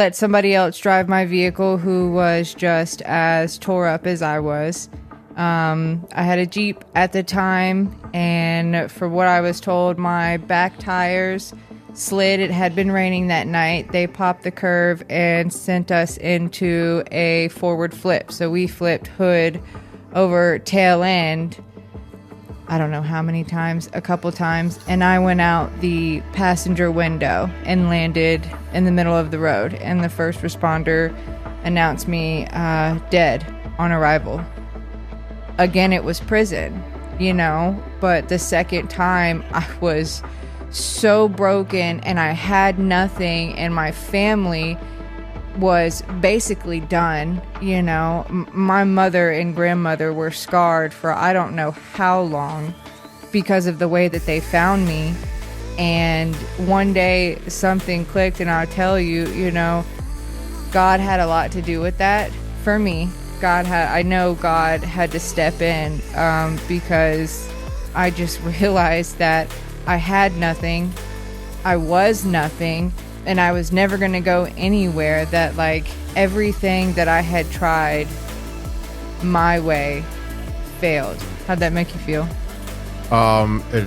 let somebody else drive my vehicle who was just as tore up as I was. I had a Jeep at the time, and for what I was told, my back tires slid. It had been raining that night. They popped the curve and sent us into a forward flip. So we flipped hood over tail end. I don't know how many times, a couple times, and I went out the passenger window and landed in the middle of the road, and the first responder announced me dead on arrival. Again, it was prison, but the second time I was so broken and I had nothing, and my family was basically done. My mother and grandmother were scarred for I don't know how long because of the way that they found me. And one day something clicked, and I'll tell you, God had a lot to do with that for me. I know God had to step in because I just realized that I had nothing, I was nothing, and I was never going to go anywhere. That everything that I had tried my way failed. How'd that make you feel? It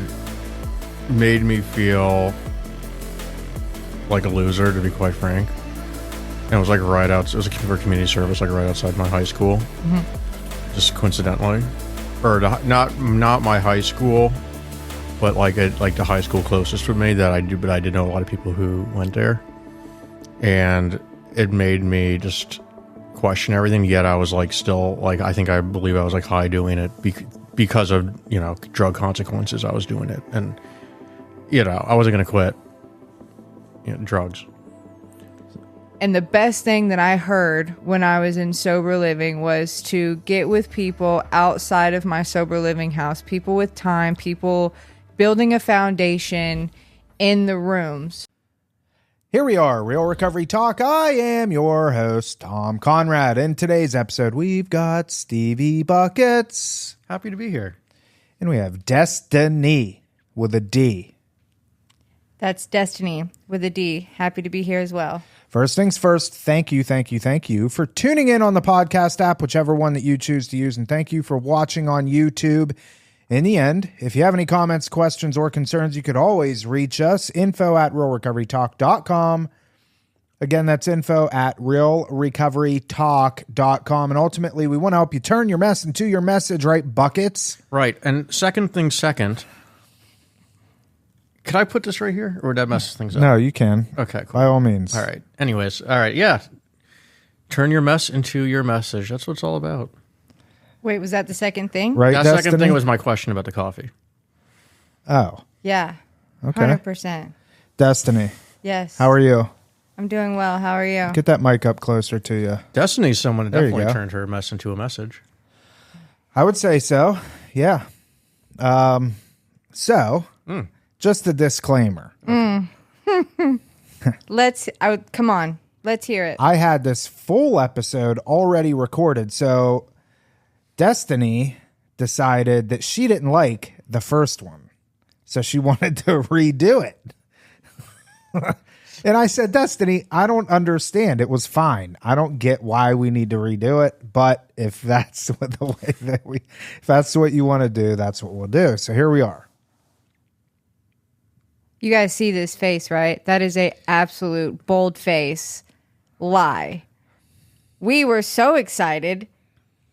made me feel like a loser, to be quite frank. And it was it was for community service, right outside my high school. Mm-hmm. Just coincidentally. Or not my high school, but the high school closest to me but I did know a lot of people who went there. And it made me just question everything, yet I was still I believe I was high doing it because of drug consequences. I was doing it, and I wasn't going to quit drugs. And the best thing that I heard when I was in sober living was to get with people outside of my sober living house, people with time, people building a foundation in the rooms. Here we are, Real Recovery Talk. I am your host, Tom Conrad. In today's episode, we've got Stevie Buckets. Happy to be here. And we have Destiny with a D. That's Destiny with a D. Happy to be here as well. First things first, thank you for tuning in on the podcast app, whichever one that you choose to use. And thank you for watching on YouTube. In the end, if you have any comments, questions, or concerns, you could always reach us, info@realrecoverytalk.com. Again, that's info@realrecoverytalk.com. And ultimately, we want to help you turn your mess into your message, right, Buckets? Right. And second thing second, could I put this right here, or would that mess things up? No, you can. Okay, cool. By all means. All right. Anyways, all right, yeah. Turn your mess into your message. That's what it's all about. Wait, was that the second thing? Right, that Destiny? second thing was my question about the coffee. Oh. Yeah. Okay. 100%. Destiny. Yes. How are you? I'm doing well. How are you? Get that mic up closer to you. Destiny's someone who There you definitely go. turned her mess into a message. I would say so. Yeah. Just a disclaimer. Come on. Let's hear it. I had this full episode already recorded, so Destiny decided that she didn't like the first one, so she wanted to redo it. And I said, Destiny, I don't understand. It was fine. I don't get why we need to redo it, but if that's what if that's what you want to do, that's what we'll do. So here we are. You guys see this face, right? That is a absolute bold face lie. We were so excited,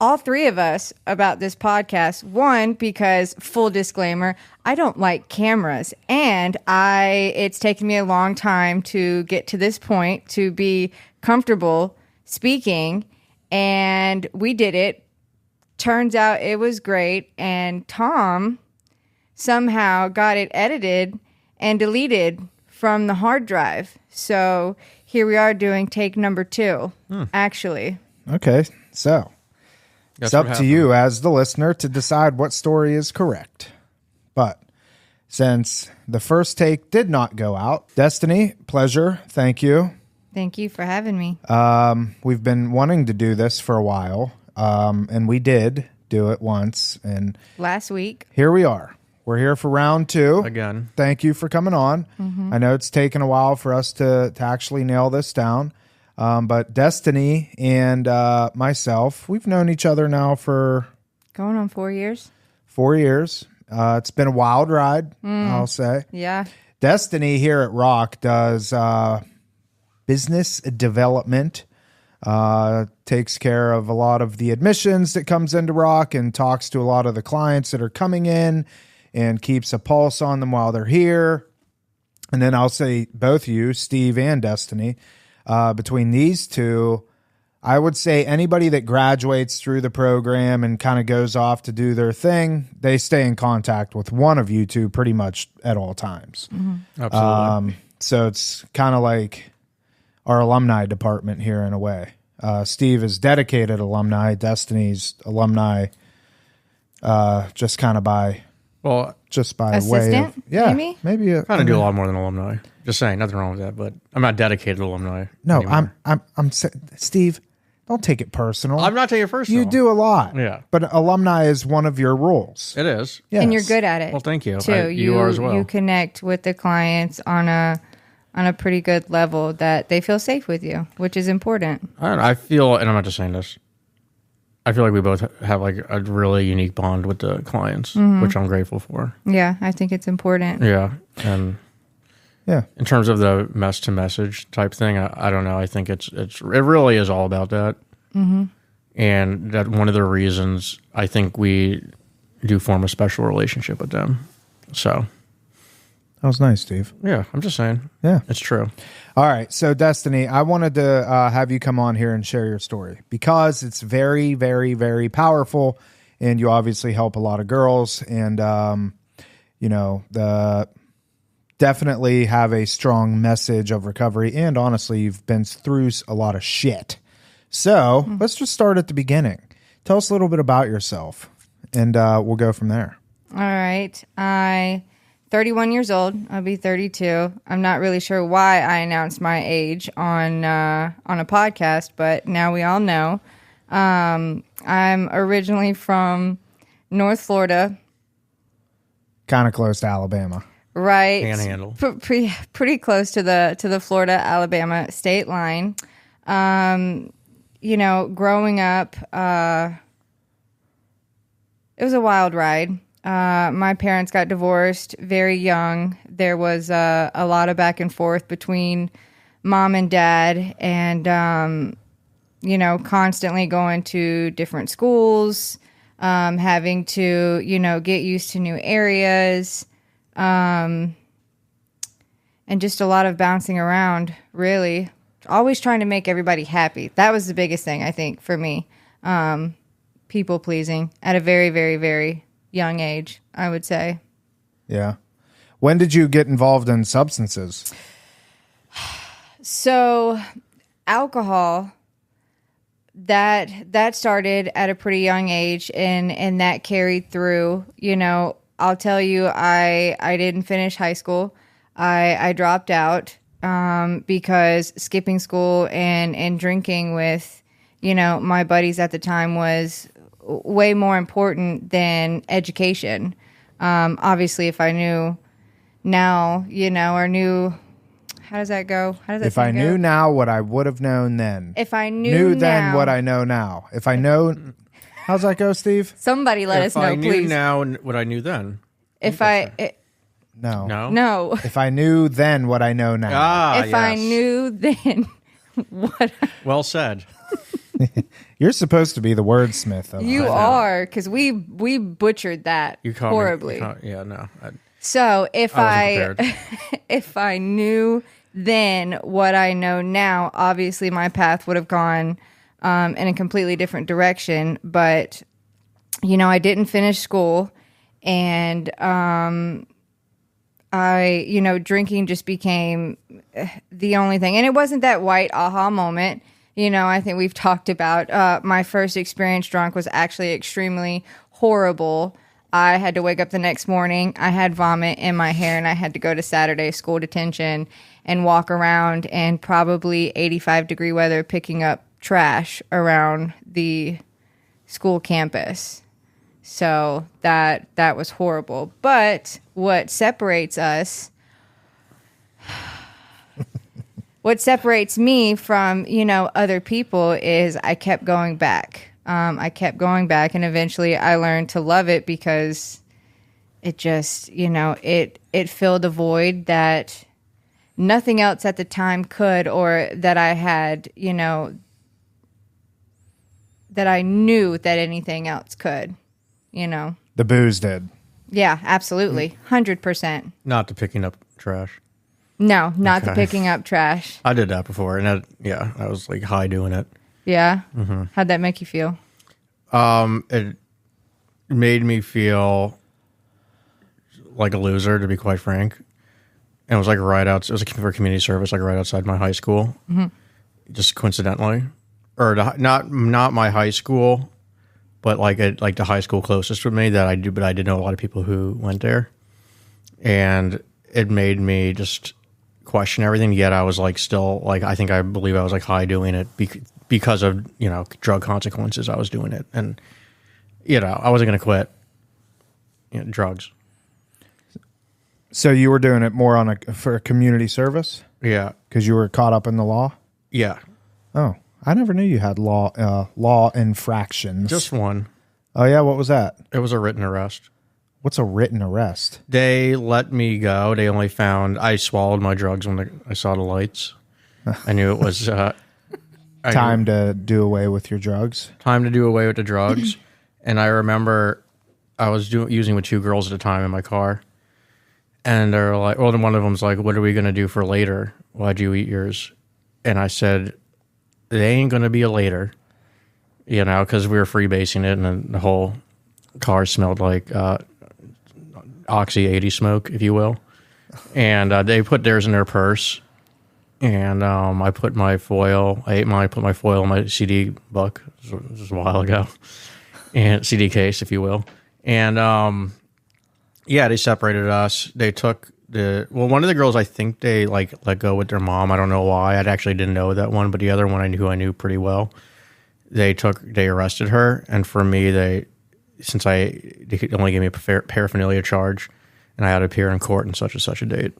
all three of us, about this podcast. One, because, full disclaimer, I don't like cameras, and it's taken me a long time to get to this point to be comfortable speaking, and we did it. Turns out it was great, and Tom somehow got it edited and deleted from the hard drive. So here we are doing take number 2, actually. Okay, so it's up to you as the listener to decide what story is correct. But since the first take did not go out, Destiny, pleasure, thank you. Thank you for having me. We've been wanting to do this for a while, and we did do it once. And last week. Here we are. We're here for round 2. Again. Thank you for coming on. Mm-hmm. I know it's taken a while for us to actually nail this down. But Destiny and myself, we've known each other now for going on 4 years. 4 years. It's been a wild ride, I'll say. Yeah. Destiny here at Rock does business development, takes care of a lot of the admissions that comes into Rock and talks to a lot of the clients that are coming in and keeps a pulse on them while they're here. And then I'll say both you, Steve and Destiny, between these two, I would say anybody that graduates through the program and kind of goes off to do their thing, they stay in contact with one of you two pretty much at all times. Mm-hmm. Absolutely. So it's kind of like our alumni department here in a way. Steve is dedicated alumni. Destiny's alumni, just kind of by assistant, way of maybe kind of do a lot more than alumni. Just saying, nothing wrong with that, but I'm not dedicated alumni. No, anymore. I'm Steve. Don't take it personal. I'm not taking it personal. You do a lot. Yeah. But alumni is one of your roles. It is. Yes. And you're good at it. Well, thank you. Too. You are as well. You connect with the clients on a pretty good level that they feel safe with you, which is important. I feel, and I'm not just saying this, I feel like we both have like a really unique bond with the clients, which I'm grateful for. Yeah, I think it's important. Yeah. And yeah, in terms of the mess to message type thing, I don't know. I think it really is all about that. Mm-hmm. And that one of the reasons I think we do form a special relationship with them. So that was nice, Steve. Yeah, I'm just saying. Yeah, it's true. All right. So Destiny, I wanted to have you come on here and share your story because it's very, very, very powerful. And you obviously help a lot of girls and, definitely have a strong message of recovery. And honestly, you've been through a lot of shit. So let's just start at the beginning. Tell us a little bit about yourself and we'll go from there. All right. I'm 31 years old. I'll be 32. I'm not really sure why I announced my age on a podcast, but now we all know. I'm originally from North Florida. Kind of close to Alabama. Right. Panhandle. Pretty close to the Florida-Alabama state line. Growing up, it was a wild ride. My parents got divorced very young. There was a lot of back and forth between mom and dad and, constantly going to different schools, having to, get used to new areas, and just a lot of bouncing around, really. Always trying to make everybody happy. That was the biggest thing, I think, for me. People pleasing at a very, very, very young age, I would say. Yeah. When did you get involved in substances? So, alcohol, that started at a pretty young age, and that carried through. I'll tell you, I didn't finish high school. I dropped out because skipping school and drinking with, my buddies at the time was way more important than education. Obviously, if I knew now, or knew, how does that go? How does that If I knew now what I would have known then. If I knew then what I know now. If I know, how's that go, Steve? Somebody let us know, please. If I knew now what I knew then. No. If I knew then what I know now. If I knew then what Well said. You're supposed to be the wordsmith. You are, because we butchered that horribly. So if if I knew then what I know now, obviously my path would have gone in a completely different direction. But I didn't finish school, and drinking just became the only thing. And it wasn't that white aha moment. I think we've talked about my first experience drunk was actually extremely horrible. I had to wake up the next morning. I had vomit in my hair, and I had to go to Saturday school detention and walk around in probably 85-degree weather picking up trash around the school campus. So that was horrible. But what separates us what separates me from, other people is I kept going back. And eventually I learned to love it because it just, it filled a void that nothing else at the time could, or that I had, that I knew that anything else could, The booze did. Yeah, absolutely. 100%. Not to picking up trash. No, not the picking up trash. I did that before, and I was like high doing it. Yeah? How'd that make you feel? It made me feel like a loser, to be quite frank. And it was like it was for community service, like right outside my high school. Just coincidentally. Or not my high school, but like the high school closest with me but I did know a lot of people who went there. And it made me just question everything, yet I was like still like I believe I was like high doing it because of drug consequences. I was doing it, and I wasn't gonna quit drugs. So you were doing it more for a community service? Yeah, because you were caught up in the law. Yeah. Oh, I never knew you had law infractions. Just one. Oh yeah, what was that? It was a written arrest. What's a written arrest? They let me go. They only found I swallowed my drugs when I saw the lights. I knew it was time to do away with your drugs. Time to do away with the drugs. And I remember I was using with two girls at the time in my car. And they're like, well, then one of them's like, what are we going to do for later? Why'd you eat yours? And I said, they ain't going to be a later, because we were freebasing it, and then the whole car smelled like Oxy 80 smoke, if you will. And they put theirs in their purse, and I put my foil. I put my foil in my CD book. This was a while ago, and CD case, if you will. And they separated us. They took one of the girls, I think they like let go with their mom. I don't know why. I actually didn't know that one, but the other one I knew pretty well. They arrested her, and for me, they only gave me a paraphernalia charge, and I had to appear in court on such and such a date.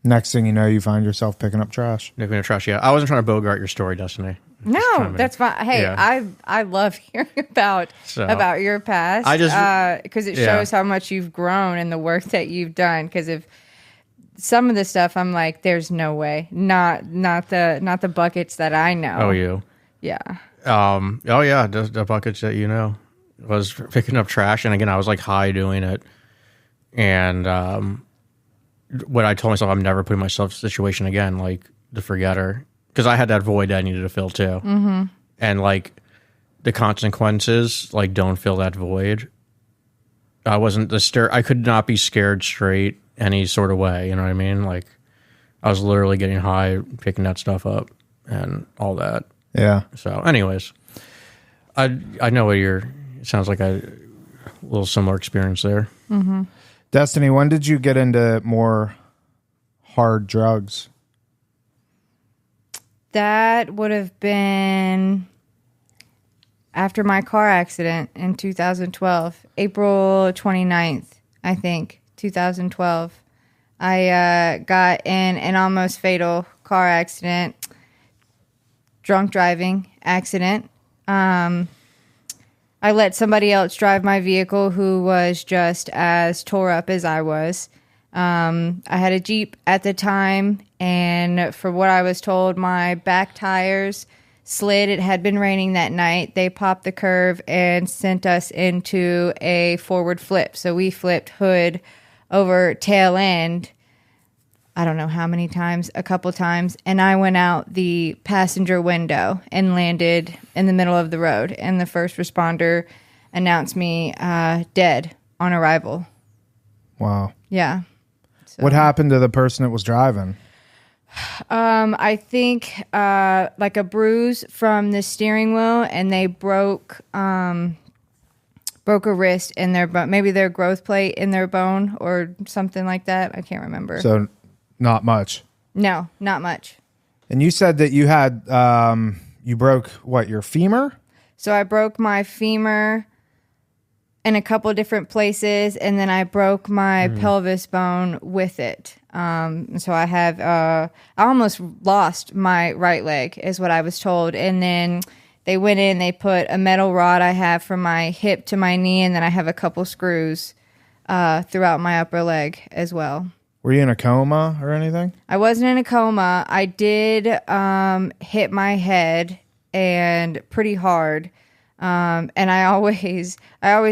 Next thing you know, you find yourself picking up trash. Picking up trash, yeah. I wasn't trying to bogart your story, Destiny. No, that's fine. Hey, yeah. I love hearing about your past. Because it shows how much you've grown and the work that you've done. Because if some of the stuff, I'm like, there's no way. Not the buckets that I know. Oh, you? Yeah. The buckets that was picking up trash, and again, I was like high doing it, and what I told myself, I'm never putting myself in a situation again, like the forgetter, because I had that void that I needed to fill too, and like the consequences, like don't fill that void. I wasn't I could not be scared straight any sort of way. You know what I mean? Like I was literally getting high, picking that stuff up, and all that. Yeah. So, anyways, I know it sounds like a little similar experience there. Mm-hmm. Destiny, when did you get into more hard drugs? That would have been after my car accident in 2012, April 29th, I think, 2012. I got in an almost fatal car accident. Drunk driving accident. I let somebody else drive my vehicle who was just as tore up as I was. I had a Jeep at the time, and for what I was told, my back tires slid. It had been raining that night. They popped the curve and sent us into a forward flip. So we flipped hood over tail end. I don't know how many times, a couple times, and I went out the passenger window and landed in the middle of the road, and the first responder announced me dead on arrival. Wow. Yeah. So, what happened to the person that was driving? I think like a bruise from the steering wheel, and they broke a wrist in their bone, maybe their growth plate in their bone or something like that. I can't remember. So not much. No, not much. And you said that you had, you broke what, your femur? So I broke my femur in a couple different places, and then I broke my pelvis bone with it. So I have, I almost lost my right leg, is what I was told. And then they went in, they put a metal rod I have from my hip to my knee, and then I have a couple screws throughout my upper leg as well. Were you in a coma or anything? I wasn't in a coma. I did hit my head, and pretty hard. And I always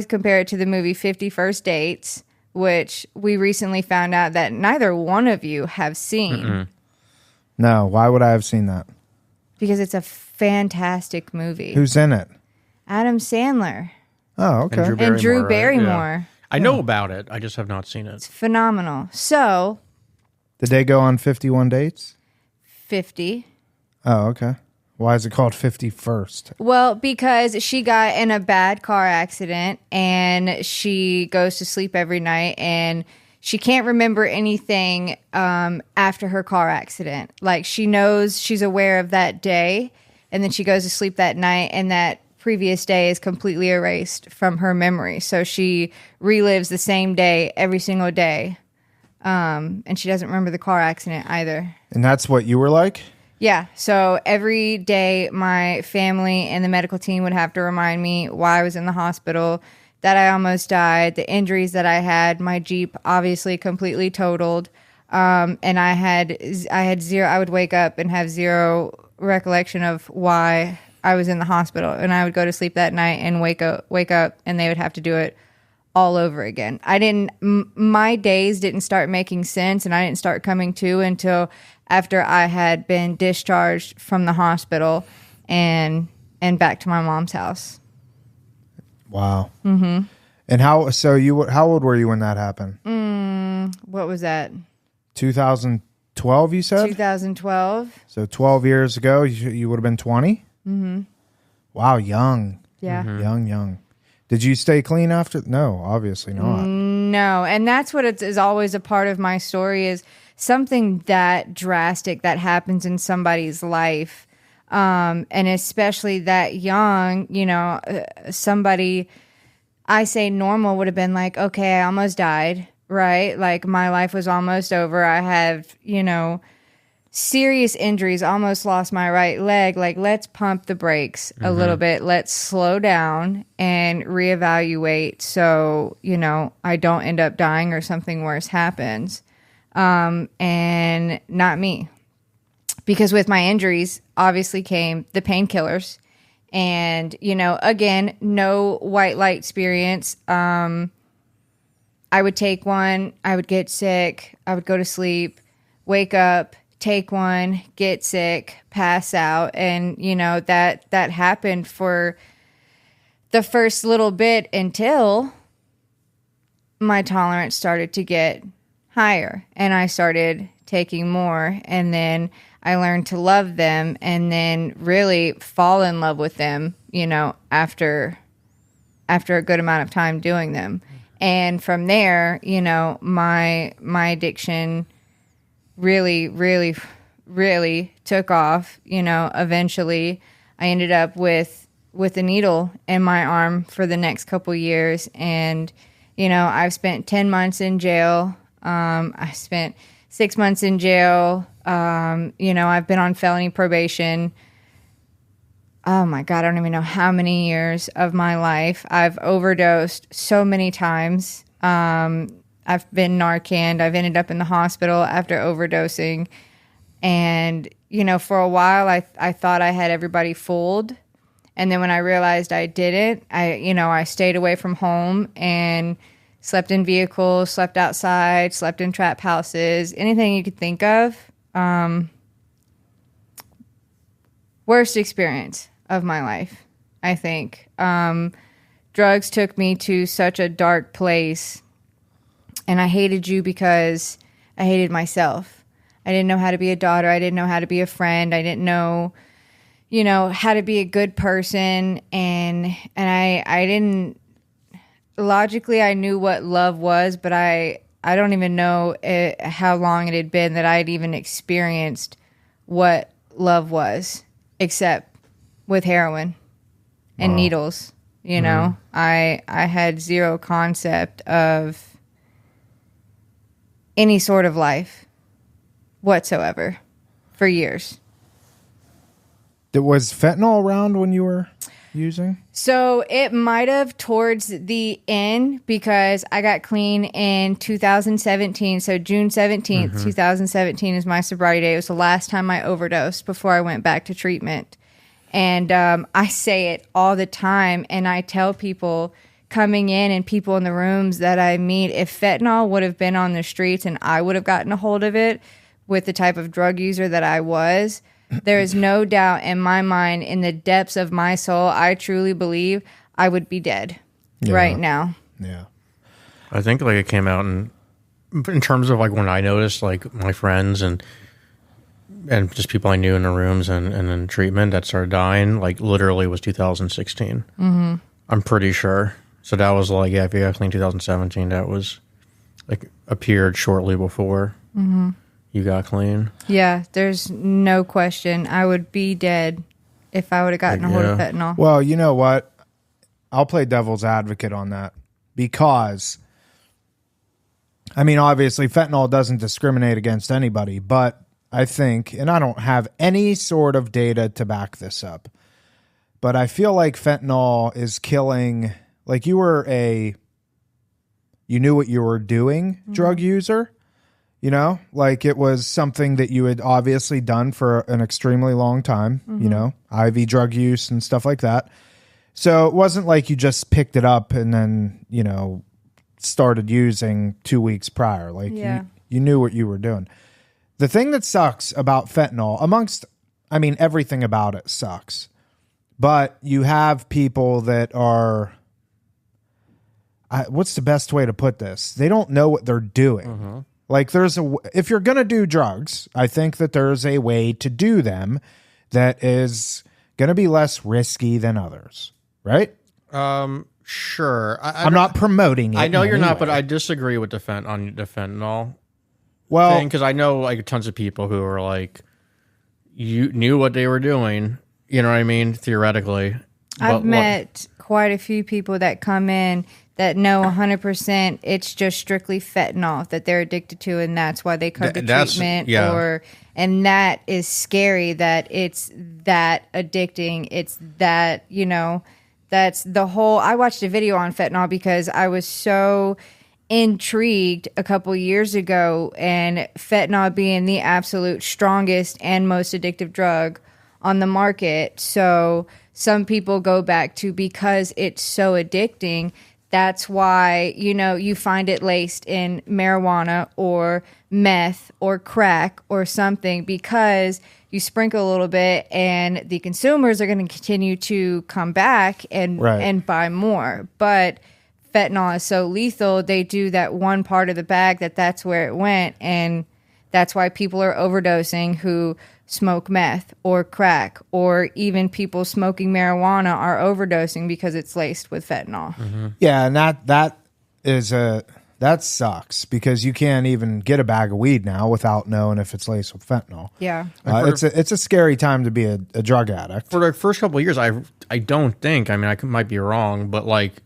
compare it to the movie 50 First Dates, which we recently found out that neither one of you have seen. Mm-mm. No, why would I have seen that? Because it's a fantastic movie. Who's in it? Adam Sandler. Oh, okay. And Drew Barrymore. Right? Yeah. I know about it. I just have not seen it. It's phenomenal. So. Did they go on 51 dates? 50. Oh, okay. Why is it called 51st? Well, because she got in a bad car accident and she goes to sleep every night and she can't remember anything after her car accident. Like, she knows, she's aware of that day, and then she goes to sleep that night, and that previous day is completely erased from her memory. So she relives the same day every single day. And she doesn't remember the car accident either. And that's what you were like? Yeah. So every day my family and the medical team would have to remind me why I was in the hospital, that I almost died, the injuries that I had, my Jeep obviously completely totaled. And I had zero, I would wake up and have zero recollection of why I was in the hospital. And I would go to sleep that night and wake up and they would have to do it all over again. My days didn't start making sense, and I didn't start coming to until after I had been discharged from the hospital and back to my mom's house. Wow. Mm-hmm. And how old were you when that happened? What was that? 2012, you said? 2012. So 12 years ago, you would have been 20? Mm-hmm. Wow, young. Yeah. Mm-hmm. Young. Did you stay clean after? No, obviously not. No, and that's what is always a part of my story, is something that drastic that happens in somebody's life, and especially that young. Somebody, I say normal, would have been like, okay, I almost died, right? Like, my life was almost over. I have, serious injuries, almost lost my right leg. Like, let's pump the brakes a little bit. Let's slow down and reevaluate so, I don't end up dying or something worse happens. And not me. Because with my injuries, obviously came the painkillers. And, again, no white light experience. I would take one, I would get sick, I would go to sleep, wake up, take one, get sick, pass out. And, that happened for the first little bit until my tolerance started to get higher and I started taking more. And then I learned to love them and then really fall in love with them, after a good amount of time doing them. And from there, my addiction really, really, really took off. Eventually I ended up with a needle in my arm for the next couple years. And, I've spent 10 months in jail. I spent 6 months in jail. I've been on felony probation. Oh my God, I don't even know how many years of my life. I've overdosed so many times. I've been Narcaned. I've ended up in the hospital after overdosing. And, for a while, I thought I had everybody fooled. And then when I realized I didn't, I stayed away from home and slept in vehicles, slept outside, slept in trap houses, anything you could think of. Worst experience of my life, I think. Drugs took me to such a dark place. And I hated you because I hated myself. I didn't know how to be a daughter. I didn't know how to be a friend. I didn't know, how to be a good person. And I didn't, logically, I knew what love was, but I don't even know how long it had been that I'd even experienced what love was, except with heroin and needles. You know, I had zero concept of any sort of life whatsoever for years. Was fentanyl around when you were using? So it might have towards the end, because I got clean in 2017. So June 17th, 2017 is my sobriety day. It was the last time I overdosed before I went back to treatment. And I say it all the time, and I tell people coming in and people in the rooms that I meet, if fentanyl would have been on the streets and I would have gotten a hold of it with the type of drug user that I was, there is no doubt in my mind, in the depths of my soul, I truly believe I would be dead right now. Yeah. I think like it came out in terms of like when I noticed like my friends and just people I knew in the rooms and in treatment that started dying, like literally was 2016. Mm-hmm. I'm pretty sure. So that was like, yeah, if you got clean 2017, that was like appeared shortly before you got clean. Yeah, there's no question. I would be dead if I would have gotten a hold of fentanyl. Well, you know what? I'll play devil's advocate on that, because, I mean, obviously fentanyl doesn't discriminate against anybody, but I think, and I don't have any sort of data to back this up, but I feel like fentanyl is killing, like you knew what you were doing drug user. You know, like it was something that you had obviously done for an extremely long time, you know, IV drug use and stuff like that. So it wasn't like you just picked it up and then, you know, started using 2 weeks prior. Like you knew what you were doing. The thing that sucks about fentanyl, everything about it sucks. But you have people that are, what's the best way to put this? They don't know what they're doing. Like if you're going to do drugs, I think that there's a way to do them that is going to be less risky than others, right? Sure. I'm not promoting it. I know you're not, but I disagree with the fentanyl thing, because I know like tons of people who are like, you knew what they were doing, you know what I mean? Theoretically. I've met quite a few people that come in that know 100% it's just strictly fentanyl that they're addicted to, and that's why they come to treatment. And that is scary, that it's that addicting. It's that, you know, that's the whole. I watched a video on fentanyl because I was so intrigued a couple years ago, and fentanyl being the absolute strongest and most addictive drug on the market. So some people go back to, because it's so addicting, that's why, you know, you find it laced in marijuana or meth or crack or something, because you sprinkle a little bit and the consumers are going to continue to come back and buy more. But fentanyl is so lethal, they do that one part of the bag that's where it went, and that's why people are overdosing who smoke meth or crack, or even people smoking marijuana are overdosing because it's laced with fentanyl. Yeah, and that sucks, because you can't even get a bag of weed now without knowing if it's laced with fentanyl. Yeah. It's a scary time to be a drug addict. For the first couple of years, I don't think, I mean, I might be wrong, but like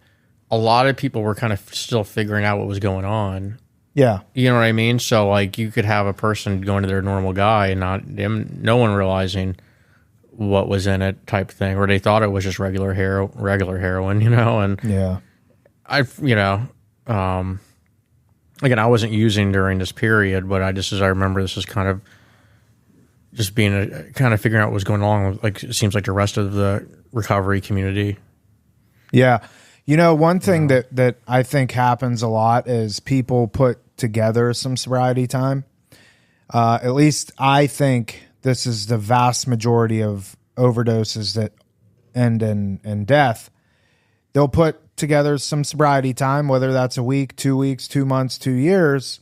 a lot of people were kind of still figuring out what was going on. Yeah. You know what I mean? So like you could have a person going to their normal guy and no one realizing what was in it type thing, or they thought it was just regular heroin, you know? And yeah, again, I wasn't using during this period, but as I remember, this is kind of just being kind of figuring out what was going on. Like it seems like the rest of the recovery community. Yeah. You know, one thing that I think happens a lot is people put together some sobriety time. At least I think this is the vast majority of overdoses that end in death. They'll put together some sobriety time, whether that's a week, 2 weeks, 2 months, 2 years,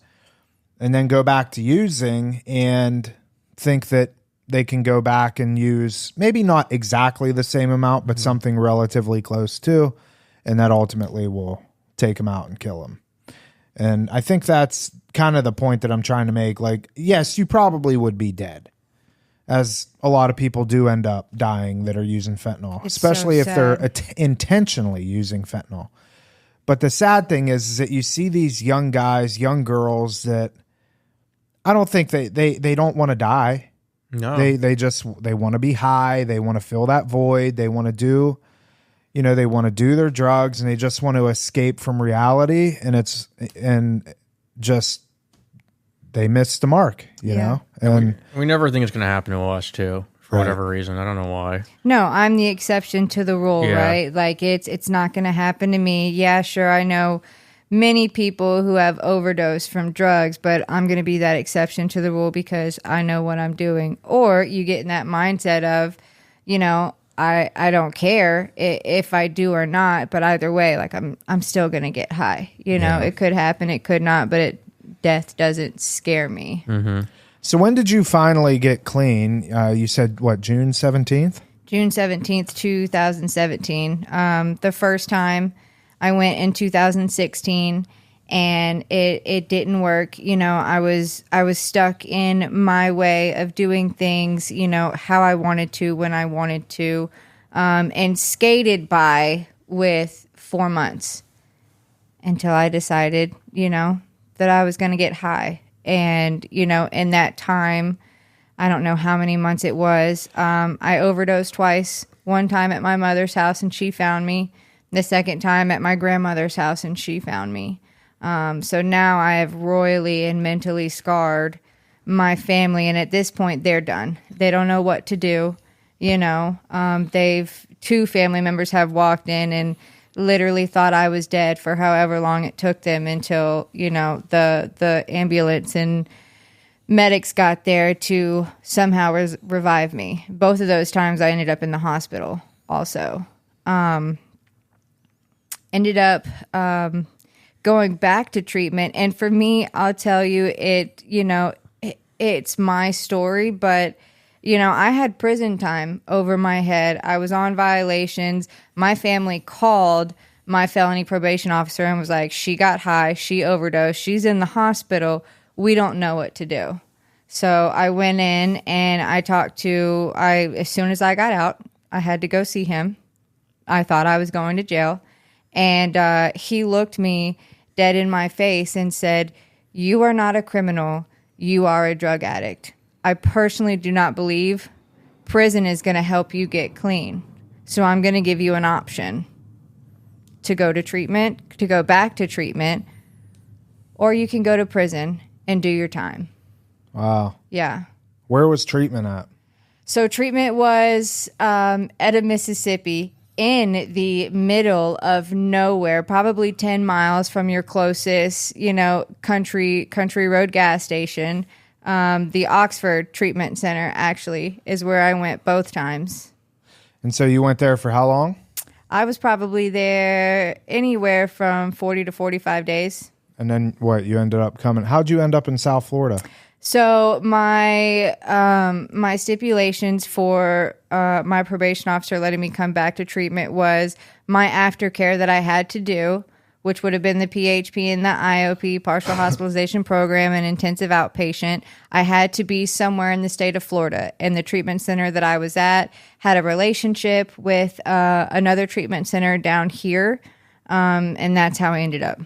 and then go back to using and think that they can go back and use maybe not exactly the same amount, but something relatively close to. And that ultimately will take him out and kill him. And I think that's kind of the point that I'm trying to make. Like, yes, you probably would be dead. as a lot of people do end up dying that are using fentanyl, especially if they're intentionally using fentanyl. But the sad thing is that you see these young guys, young girls that I don't think they don't want to die. No. They want to be high. They want to fill that void. They want to do, they want to do their drugs, and they just want to escape from reality. And they missed the mark, you know? And we never think it's going to happen to us too, for whatever reason. I don't know why. No, I'm the exception to the rule, right? Like it's not going to happen to me. Yeah, sure. I know many people who have overdosed from drugs, but I'm going to be that exception to the rule because I know what I'm doing. Or you get in that mindset of, I don't care if I do or not, but either way, like I'm still going to get high. It could happen, it could not, but death doesn't scare me. Mm-hmm. So when did you finally get clean? You said, what, June 17th? June 17th, 2017. The first time I went in 2016 and it didn't work. I was stuck in my way of doing things, how I wanted to, when I wanted to, and skated by with 4 months until I decided, that I was going to get high. And, in that time, I don't know how many months it was. I overdosed twice, one time at my mother's house and she found me. The second time at my grandmother's house and she found me. So now I have royally and mentally scarred my family. And at this point, they're done. They don't know what to do. Two family members have walked in and literally thought I was dead for however long it took them until, the ambulance and medics got there to somehow revive me. Both of those times I ended up in the hospital also. Ended up going back to treatment. And for me, I'll tell you, it's my story, but I had prison time over my head. I was on violations. My family called my felony probation officer and was like, she got high, she overdosed, she's in the hospital, we don't know what to do. So I went in and I talked as soon as I got out, I had to go see him. I thought I was going to jail. And he looked me dead in my face and said, "You are not a criminal, you are a drug addict. I personally do not believe prison is going to help you get clean. So I'm going to give you an option to go to treatment, to go back to treatment, or you can go to prison and do your time." Wow. Yeah. Where was treatment at? So treatment was Etta, Mississippi, in the middle of nowhere, probably 10 miles from your closest, country road gas station. The Oxford Treatment Center, actually, is where I went both times. And so you went there for how long? I was probably there anywhere from 40 to 45 days. And then what? You ended up coming. How'd you end up in South Florida? So my stipulations for my probation officer letting me come back to treatment was my aftercare that I had to do, which would have been the PHP and the IOP, partial hospitalization program, and intensive outpatient. I had to be somewhere in the state of Florida. And the treatment center that I was at had a relationship with another treatment center down here. And that's how I ended up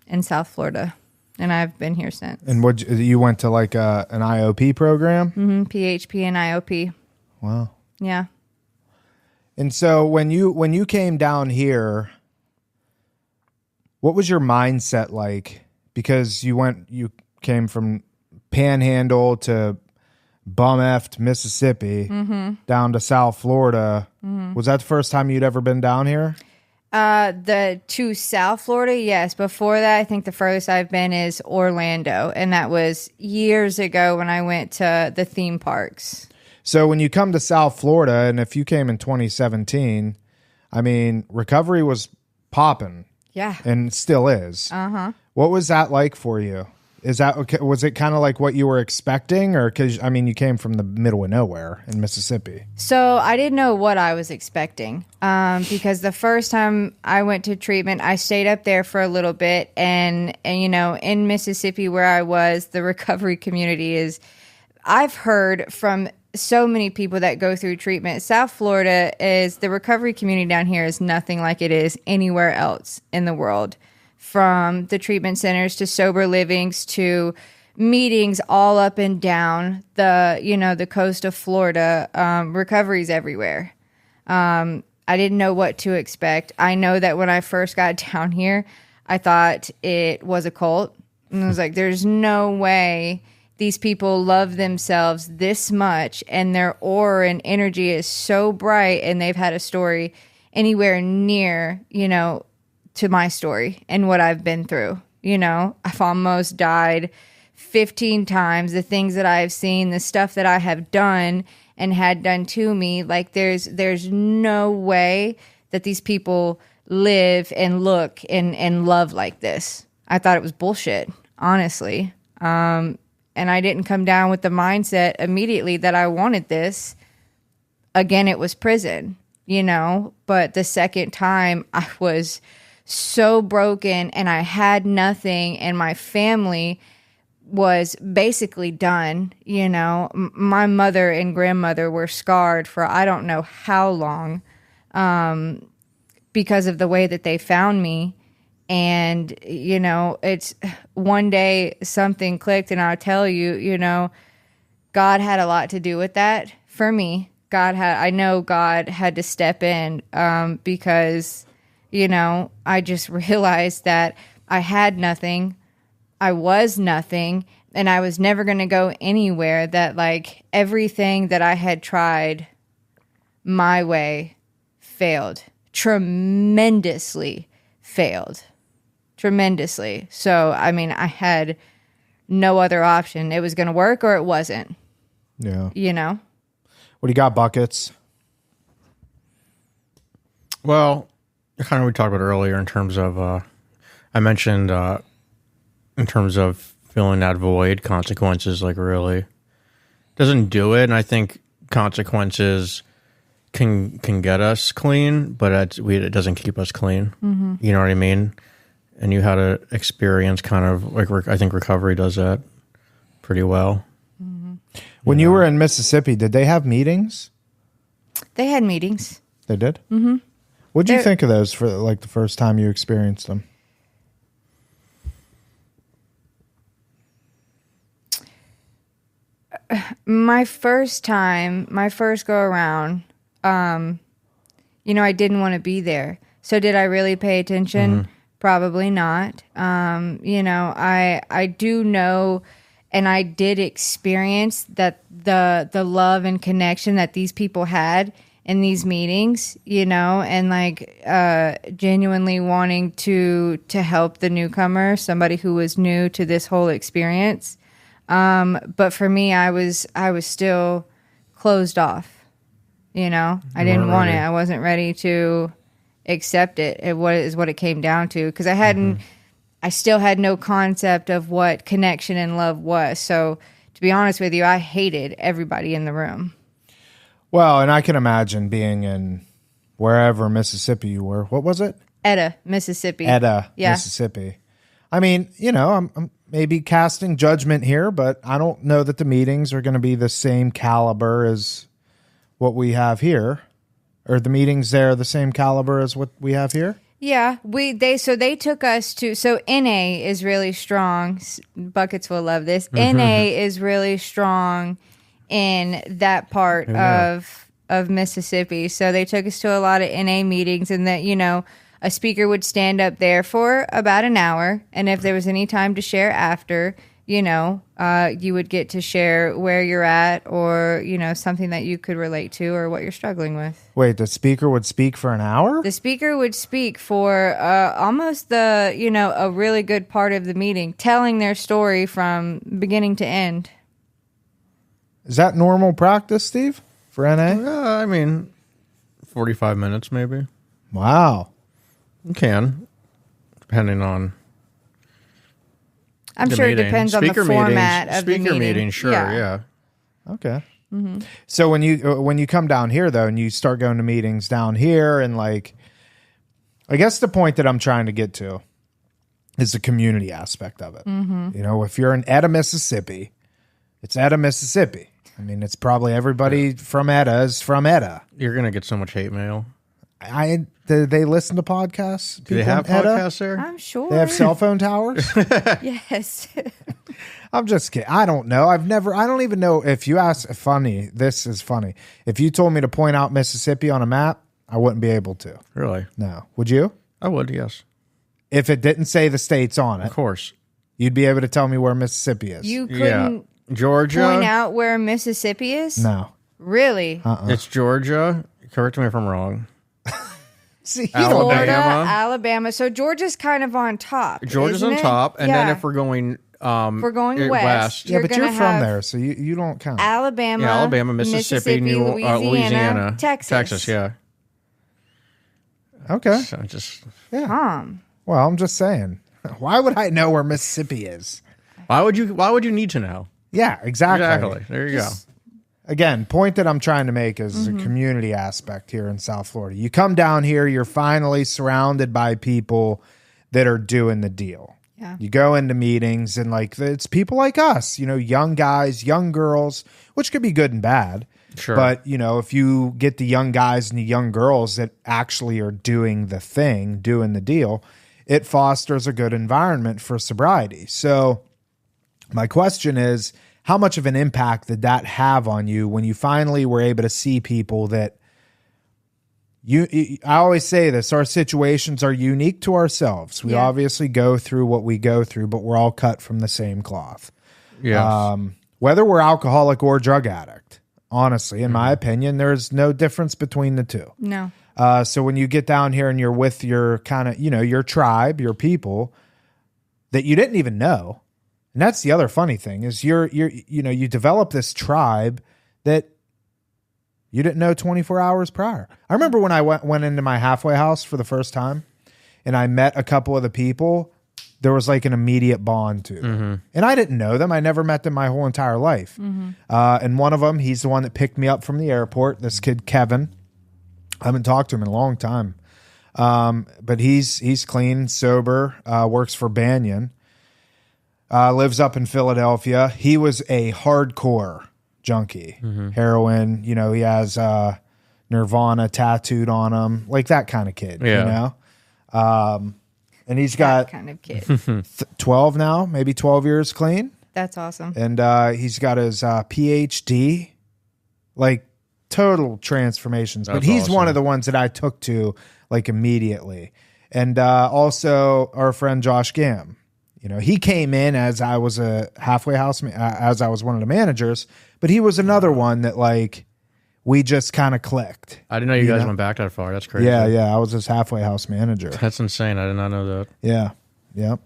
in South Florida. And I've been here since. And you went to like an IOP program? Mm-hmm, PHP and IOP. Wow. Yeah. And so when you came down here, what was your mindset like? Because you came from Panhandle to bum-effed Mississippi down to South Florida. Mm-hmm. Was that the first time you'd ever been down here? To South Florida, yes. Before that, I think the furthest I've been is Orlando, and that was years ago when I went to the theme parks. So when you come to South Florida, and if you came in 2017, I mean, recovery was popping. Yeah. And still is. Uh-huh. What was that like for you? Was it kind of like what you were expecting? Or because, I mean, you came from the middle of nowhere in Mississippi. So I didn't know what I was expecting because the first time I went to treatment, I stayed up there for a little bit. And in Mississippi where I was, the recovery community is, I've heard from so many people that go through treatment. South Florida is the recovery community down here is nothing like it is anywhere else in the world. From the treatment centers to sober livings to meetings all up and down the coast of Florida, recovery's everywhere. I didn't know what to expect. I know that when I first got down here, I thought it was a cult. And I was like, there's no way these people love themselves this much and their aura and energy is so bright and they've had a story anywhere near, to my story and what I've been through. I've almost died 15 times. The things that I've seen, the stuff that I have done and had done to me, like there's no way that these people live and look and love like this. I thought it was bullshit, honestly. And I didn't come down with the mindset immediately that I wanted this. Again, it was prison, but the second time I was so broken and I had nothing and my family was basically done. My mother and grandmother were scarred for I don't know how long because of the way that they found me. And, it's one day something clicked and I'll tell you, God had a lot to do with that for me. I know God had to step in because, I just realized that I had nothing. I was nothing and I was never going to go anywhere, that like everything that I had tried my way failed, tremendously failed. Tremendously. So, I had no other option. It was going to work or it wasn't. Yeah. What do you got, buckets? Well, kind of we talked about earlier in terms of, I mentioned in terms of filling that void, consequences like really doesn't do it. And I think consequences can get us clean, but it doesn't keep us clean. Mm-hmm. You know what I mean? And you had an experience kind of like, I think recovery does that pretty well. Mm-hmm. When you were in Mississippi, did they have meetings? They had meetings. They did? Mm-hmm. What did you think of those for like the first time you experienced them? My first go around, I didn't want to be there. So did I really pay attention? Mm-hmm. Probably not. I do know, and I did experience that the love and connection that these people had in these meetings, and like genuinely wanting to help the newcomer, somebody who was new to this whole experience. But for me, I was still closed off. I didn't want it. I wasn't ready to accept it. It was what it came down to, because I still had no concept of what connection and love was. So to be honest with you, I hated everybody in the room. Well, and I can imagine being in wherever Mississippi you were. What was it? Etta, Mississippi. Mississippi. I'm maybe casting judgment here, but I don't know that the meetings are going to be the same caliber as what we have here. Or the meetings there the same caliber as what we have here? Yeah, they took us to, so NA is really strong. Buckets will love this. Mm-hmm. NA is really strong in that part of Mississippi. So they took us to a lot of NA meetings, and that, a speaker would stand up there for about an hour, and if there was any time to share after, you would get to share where you're at, or, something that you could relate to or what you're struggling with. Wait, the speaker would speak for an hour? The speaker would speak for almost a really good part of the meeting, telling their story from beginning to end. Is that normal practice, Steve, for NA? 45 minutes maybe. Wow. You can, depending on... I'm sure it depends on the format of the meeting. Speaker meeting, sure, yeah. Okay. Mm-hmm. So when you come down here, though, and you start going to meetings down here, and like, I guess the point that I'm trying to get to is the community aspect of it. Mm-hmm. If you're in Etta, Mississippi, it's Etta, Mississippi. I mean, it's probably everybody from Etta is from Etta. You're going to get so much hate mail. Do they listen to podcasts? Do they have podcasts there? I'm sure. They have cell phone towers? Yes. I'm just kidding. I don't know. I don't even know if you ask. This is funny. If you told me to point out Mississippi on a map, I wouldn't be able to. Really? No. Would you? I would, yes. If it didn't say the states on it, of course, you'd be able to tell me where Mississippi is. You couldn't Georgia. point out where Mississippi is? No. Really? It's Georgia. Correct me if I'm wrong. See, Florida, Alabama. So Georgia's kind of on top. Georgia's on top, and then if we're going, west. Yeah, but you're from there, so you don't count. Alabama, Mississippi, Louisiana, Texas. Yeah. Okay. So just Well, I'm just saying. Why would I know where Mississippi is? Why would you need to know? Yeah, exactly. Exactly. There you go. Again, point that I'm trying to make is a community aspect here in South Florida. You come down here, you're finally surrounded by people that are doing the deal. Yeah. You go into meetings and it's people like us, young guys, young girls, which could be good and bad. Sure. But, if you get the young guys and the young girls that actually are doing the thing, doing the deal, it fosters a good environment for sobriety. So my question is, how much of an impact did that have on you when you finally were able to see people that I always say this, our situations are unique to ourselves. We obviously go through what we go through, but we're all cut from the same cloth. Yes. Whether we're alcoholic or drug addict, honestly, in my opinion, there's no difference between the two. No. So when you get down here and you're with your kind of, your tribe, your people that you didn't even know. And that's the other funny thing is you develop this tribe that you didn't know 24 hours prior. I remember when I went into my halfway house for the first time and I met a couple of the people, there was an immediate bond to them. And I didn't know them. I never met them my whole entire life. And one of them, he's the one that picked me up from the airport, this kid, Kevin. I haven't talked to him in a long time. But he's clean, sober, works for Banyan. Lives up in Philadelphia. He was a hardcore junkie, heroin. He has Nirvana tattooed on him, that kind of kid. And he's got that kind of kid. 12 now, maybe 12 years clean. That's awesome. And he's got his PhD, total transformations. But he's one of the ones that I took to immediately. And also our friend Josh Gam. He came in as I was a halfway house, as I was one of the managers, but he was another one that we just kind of clicked. I didn't know you guys went back that far. That's crazy. Yeah. I was his halfway house manager. That's insane. I did not know that. Yeah. Yep.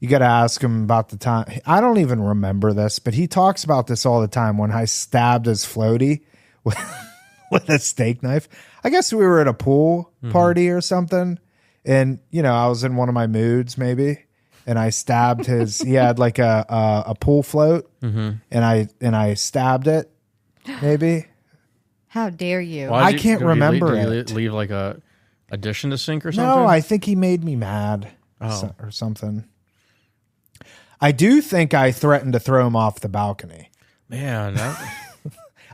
You got to ask him about the time. I don't even remember this, but he talks about this all the time when I stabbed his floaty with a steak knife. I guess we were at a pool party or something. And, I was in one of my moods maybe, and I stabbed his, he had a pool float and I stabbed it maybe. How dare you? I can't remember it. Leave a dish in the sink or something? No, I think he made me mad or something. I do think I threatened to throw him off the balcony. Man,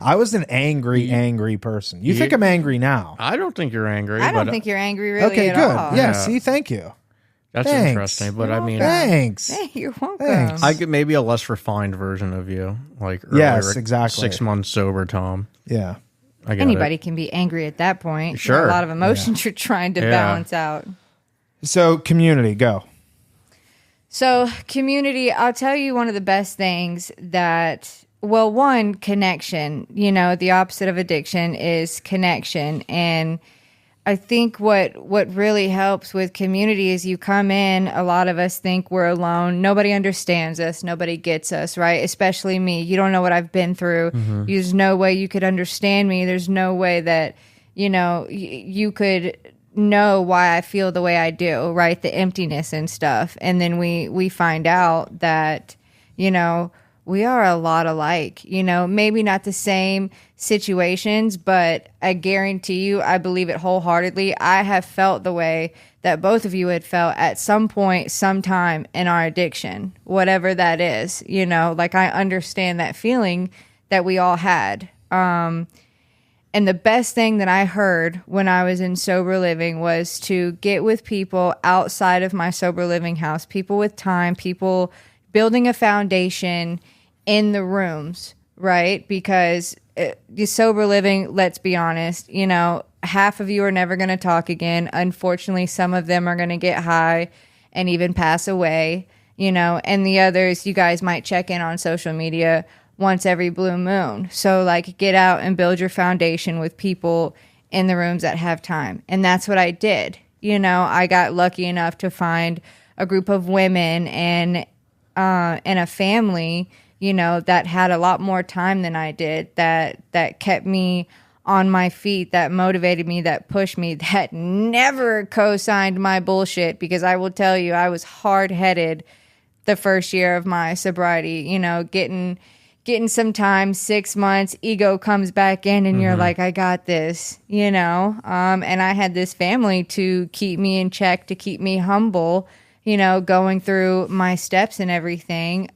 I was an angry person. You think I'm angry now? I don't think you're angry. I don't think you're angry really okay, at good. all. Yeah, see, thank you. That's Thanks. interesting, but I mean... Thanks. Hey, you're welcome. Thanks. I get maybe a less refined version of you. Yes, exactly. 6 months sober, Tom. Yeah. I get Anybody can be angry at that point. Sure. A lot of emotions you're trying to balance out. So, community, go. So, community, I'll tell you one of the best things that... Well, one, connection. The opposite of addiction is connection. And I think what really helps with community is you come in, a lot of us think we're alone. Nobody understands us. Nobody gets us, right? Especially me. You don't know what I've been through. There's no way you could understand me. There's no way that, you could know why I feel the way I do, right? The emptiness and stuff. And then we find out that, we are a lot alike, maybe not the same situations, but I guarantee you, I believe it wholeheartedly. I have felt the way that both of you had felt at some point, sometime in our addiction, whatever that is, like I understand that feeling that we all had. And the best thing that I heard when I was in sober living was to get with people outside of my sober living house, people with time, people building a foundation in the rooms, right? Because the sober living, let's be honest, half of you are never going to talk again. Unfortunately, some of them are going to get high and even pass away, and the others, you guys might check in on social media once every blue moon. So like get out and build your foundation with people in the rooms that have time. And that's what I did. I got lucky enough to find a group of women and a family, that had a lot more time than I did, that kept me on my feet, that motivated me, that pushed me, that never co-signed my bullshit, because I will tell you, I was hard-headed the first year of my sobriety, getting some time, 6 months, ego comes back in and you're like, I got this, and I had this family to keep me in check, to keep me humble, going through my steps and everything.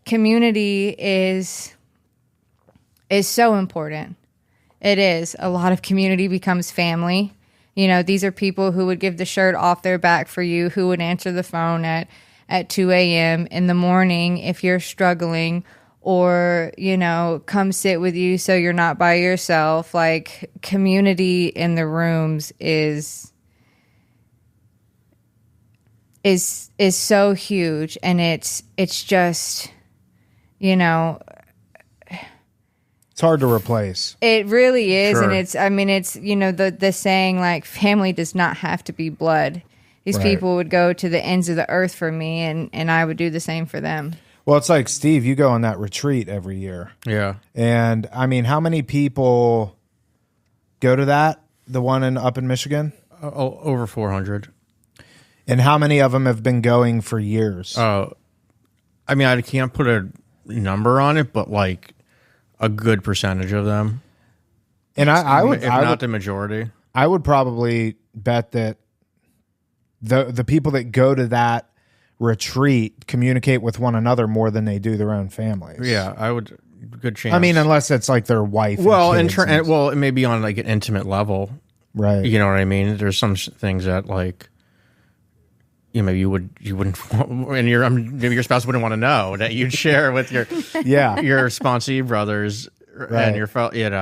Community is so important. It is. A lot of community becomes family. These are people who would give the shirt off their back for you, who would answer the phone at 2 a.m. in the morning if you're struggling, or, come sit with you so you're not by yourself. Like, community in the rooms is so huge, and it's just, it's hard to replace. It really is. Sure. And it's the saying, like, family does not have to be blood. These people would go to the ends of the earth for me, and I would do the same for them. Well, it's like, Steve, you go on that retreat every year. Yeah. And I mean, how many people go to that? The one up in Michigan? Over 400. And how many of them have been going for years? I mean, I can't put a number on it, but like a good percentage of them. And I would, if not the majority, I would probably bet that the people that go to that retreat communicate with one another more than they do their own families. Yeah, I would. Good chance. I mean, unless it's like their wife. Well, and kids it may be on like an intimate level, right? You know what I mean? There's some things that like, maybe you wouldn't, and maybe your spouse wouldn't want to know that you'd share with your your sponsee brothers. Right. And your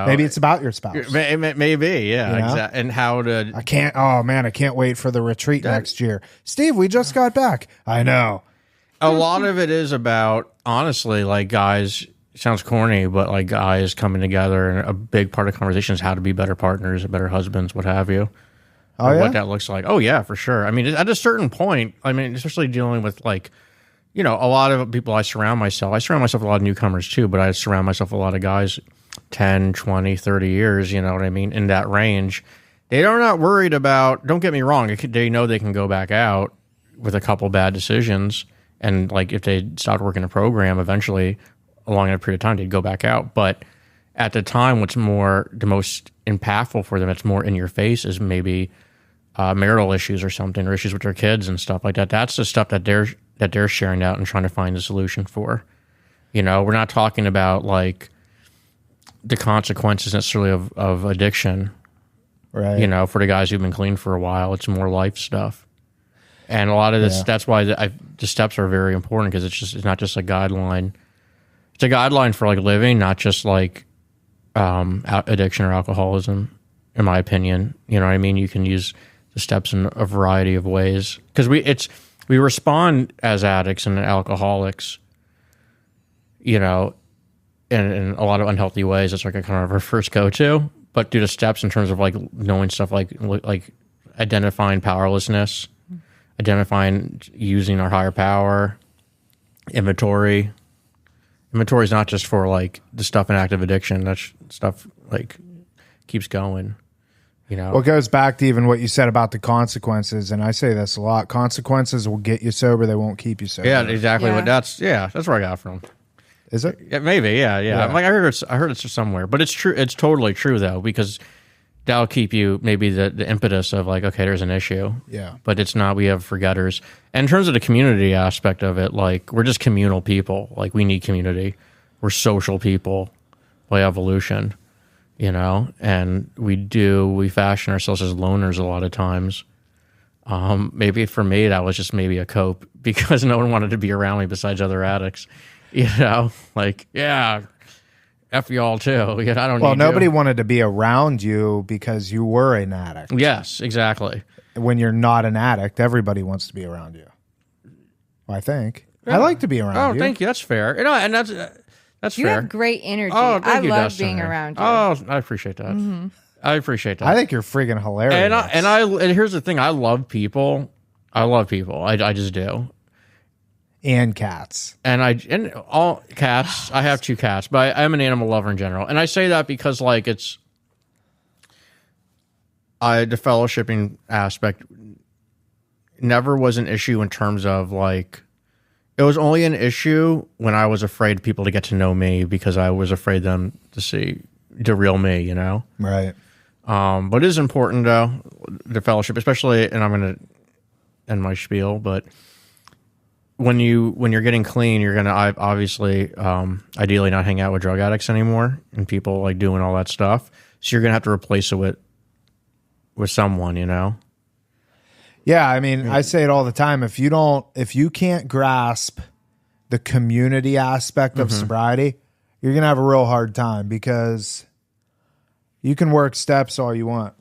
maybe it's about your spouse. Maybe, yeah, exactly. And how to? I can't wait for the retreat next year. Steve, we just got back. I know. A lot of it is about, honestly, like, guys. It sounds corny, but like guys coming together, and a big part of the conversation is how to be better partners, better husbands, what have you. Oh, yeah? What that looks like. Oh yeah, for sure. I mean, at a certain point, especially dealing with like, a lot of people I surround myself with a lot of newcomers too, but I surround myself with a lot of guys 10, 20, 30 years, you know what I mean, in that range. They are not worried about, don't get me wrong, they know they can go back out with a couple bad decisions, and like if they stopped working a program, eventually, along a period of time, they'd go back out. But at the time, the most impactful for them, it's more in your face, is maybe marital issues or something, or issues with their kids and stuff like that. That's the stuff that they're sharing out and trying to find a solution for. We're not talking about like the consequences necessarily of addiction, right? For the guys who've been clean for a while, it's more life stuff. And a lot of this, that's why the steps are very important, because it's not just a guideline. It's a guideline for like living, not just like addiction or alcoholism, in my opinion. You know what I mean? You can use the steps in a variety of ways, because we respond as addicts and alcoholics, in a lot of unhealthy ways. That's like a kind of our first go-to. But do the steps in terms of like knowing stuff like identifying powerlessness, identifying using our higher power, inventory. Inventory is not just for like the stuff in active addiction. That's stuff like keeps going. Well, it goes back to even what you said about the consequences, and I say this a lot. Consequences will get you sober; they won't keep you sober. Yeah, exactly. Yeah. That's where I got from. Is it? Yeah, maybe, yeah. I'm like, I heard it's somewhere, but it's true. It's totally true though, because that'll keep you maybe the impetus of like, okay, there's an issue. Yeah. But it's not. We have forgetters. And in terms of the community aspect of it, like we're just communal people. Like we need community. We're social people by evolution, and we fashion ourselves as loners a lot of times. Maybe for me, that was just maybe a cope because no one wanted to be around me besides other addicts. Like, yeah, F y'all too. I don't. Well, need nobody you. wanted to be around you because you were an addict. Yes, exactly. When you're not an addict, everybody wants to be around you. I think. Yeah. I like to be around you. Oh, thank you. That's fair. And that's you fair. You have great energy. Oh, I you, love Destiny. being around you. Oh, I appreciate that. Mm-hmm. I appreciate that. I think you're friggin' hilarious. And here's the thing. I love people. I just do. And cats. And all cats. I have 2 cats, but I'm an animal lover in general. And I say that because like the fellowshipping aspect never was an issue in terms of like, it was only an issue when I was afraid people to get to know me because I was afraid them to see the real me, Right. But it is important though, the fellowship, especially, and I'm going to end my spiel, but when you're getting clean, you're going to obviously, ideally not hang out with drug addicts anymore and people like doing all that stuff. So you're going to have to replace it with someone, Yeah, I mean, I say it all the time. If you can't grasp the community aspect of sobriety, you're going to have a real hard time because you can work steps all you want.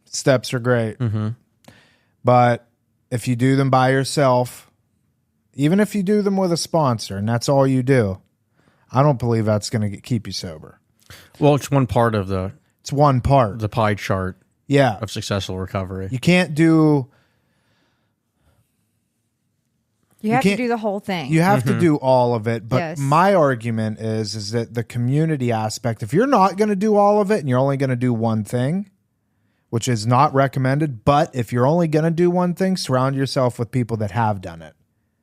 Steps are great. Mm-hmm. But if you do them by yourself, even if you do them with a sponsor and that's all you do, I don't believe that's going to keep you sober. Well, it's one part of It's one part. the pie chart. Yeah. Of successful recovery. You can't do... You have to do the whole thing. You have to do all of it. But Yes. my argument is that the community aspect, if you're not going to do all of it and you're only going to do one thing, which is not recommended, but if you're only going to do one thing, surround yourself with people that have done it.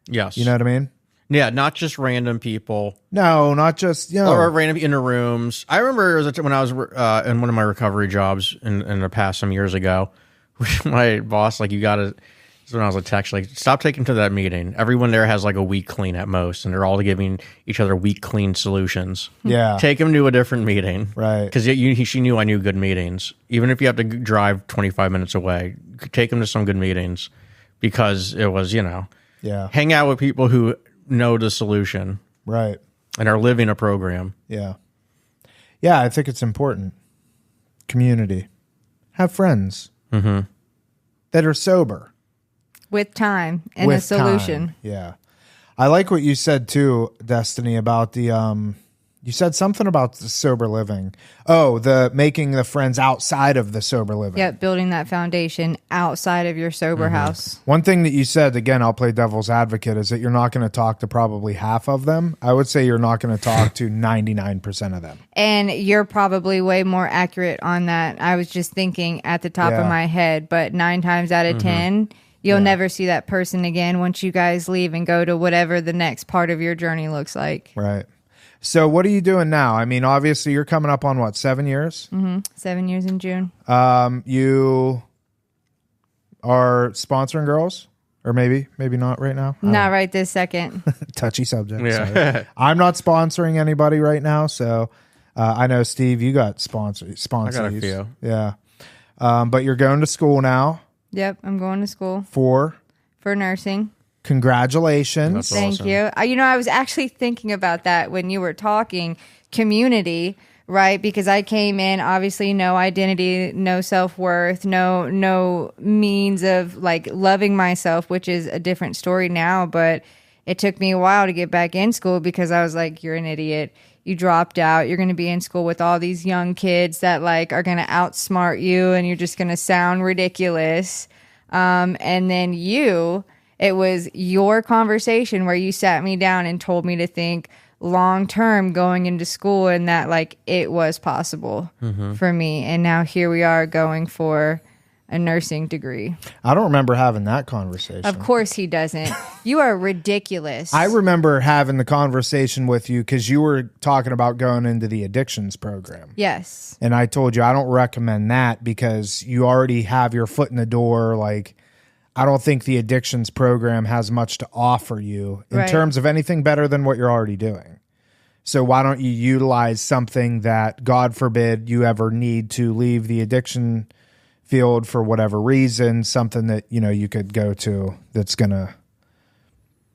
Yes. You know what I mean? Yeah, not just random people. No, not just, Or random inner rooms. I remember when I was in one of my recovery jobs in the past some years ago, my boss, like, you got to... When I was a text, like, stop taking to that meeting. Everyone there has like a week clean at most, and they're all giving each other week clean solutions. Yeah. Take them to a different meeting. Right. Because she knew I knew good meetings. Even if you have to drive 25 minutes away, take them to some good meetings because it was, hang out with people who know the solution. Right. And are living a program. Yeah. Yeah, I think it's important. Community. Have friends that are sober. With time and a solution. Time. Yeah. I like what you said too, Destiny, about the you said something about the sober living. Oh, the making the friends outside of the sober living. Yeah, building that foundation outside of your sober house. One thing that you said, again, I'll play devil's advocate, is that you're not going to talk to probably half of them. I would say you're not going to talk to 99% of them. And you're probably way more accurate on that. I was just thinking at the top of my head, but 9 times out of 10, you'll never see that person again once you guys leave and go to whatever the next part of your journey looks like. Right. So what are you doing now? I mean, obviously you're coming up on what, 7 years? 7 years in June. You are sponsoring girls? Or maybe not right now? Not right this second. Touchy subject. Yeah. I'm not sponsoring anybody right now, so I know, Steve, you got sponsors. I got a few. Yeah. But you're going to school now. Yep, I'm going to school For nursing. Congratulations. That's Thank awesome. you. I was actually thinking about that when you were talking community, right? Because I came in, obviously, no identity, no self-worth, no means of like loving myself, which is a different story now. But it took me a while to get back in school because I was like, you're an idiot. You dropped out. You're going to be in school with all these young kids that like are going to outsmart you and you're just going to sound ridiculous. And then it was your conversation where you sat me down and told me to think long term going into school and that like it was possible for me. And now here we are going for a nursing degree. I don't remember having that conversation. Of course he doesn't. You are ridiculous. I remember having the conversation with you because you were talking about going into the addictions program. Yes. And I told you I don't recommend that because you already have your foot in the door. Like, I don't think the addictions program has much to offer you in terms of anything better than what you're already doing. So why don't you utilize something that, God forbid, you ever need to leave the addiction field for whatever reason, something that, you know, you could go to that's going to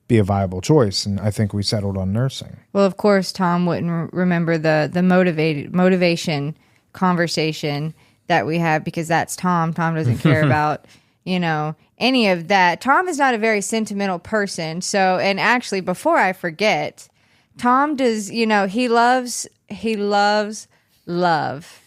be a viable choice. And I think we settled on nursing. Well, of course, Tom wouldn't remember the motivation conversation that we had because that's Tom. Tom doesn't care about, you know, any of that. Tom is not a very sentimental person. So, and actually, before I forget, Tom does, you know, he loves love.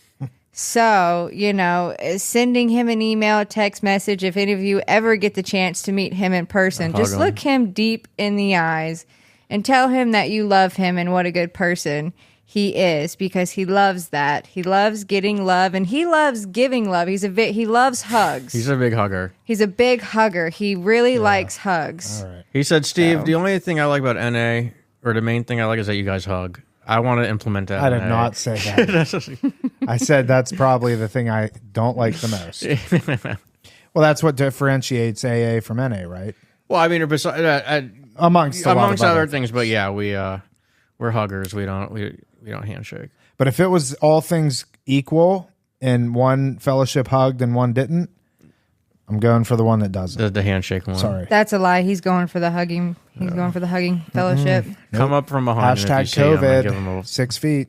So, you know, sending him an email, text message, if any of you ever get the chance to meet him in person, just look him deep in the eyes and tell him that you love him and what a good person he is, because he loves that. He loves getting love and he loves giving love. He loves hugs. He's a big hugger. He's a big hugger. He really likes hugs. All right. He said, Steve, the only thing I like about NA, or the main thing I like, is that you guys hug. I want to implement that. I did not say that. I said that's probably the thing I don't like the most. Well, that's what differentiates AA from NA, right? Well, I mean, amongst other things, but yeah, we're huggers. We don't handshake. But if it was all things equal and one fellowship hugged and one didn't, I'm going for the one that doesn't. The handshake one. Sorry. That's a lie. He's going for the hugging. He's going for the hugging fellowship. Come up from behind. Hashtag if you see him, give him COVID. 6 feet.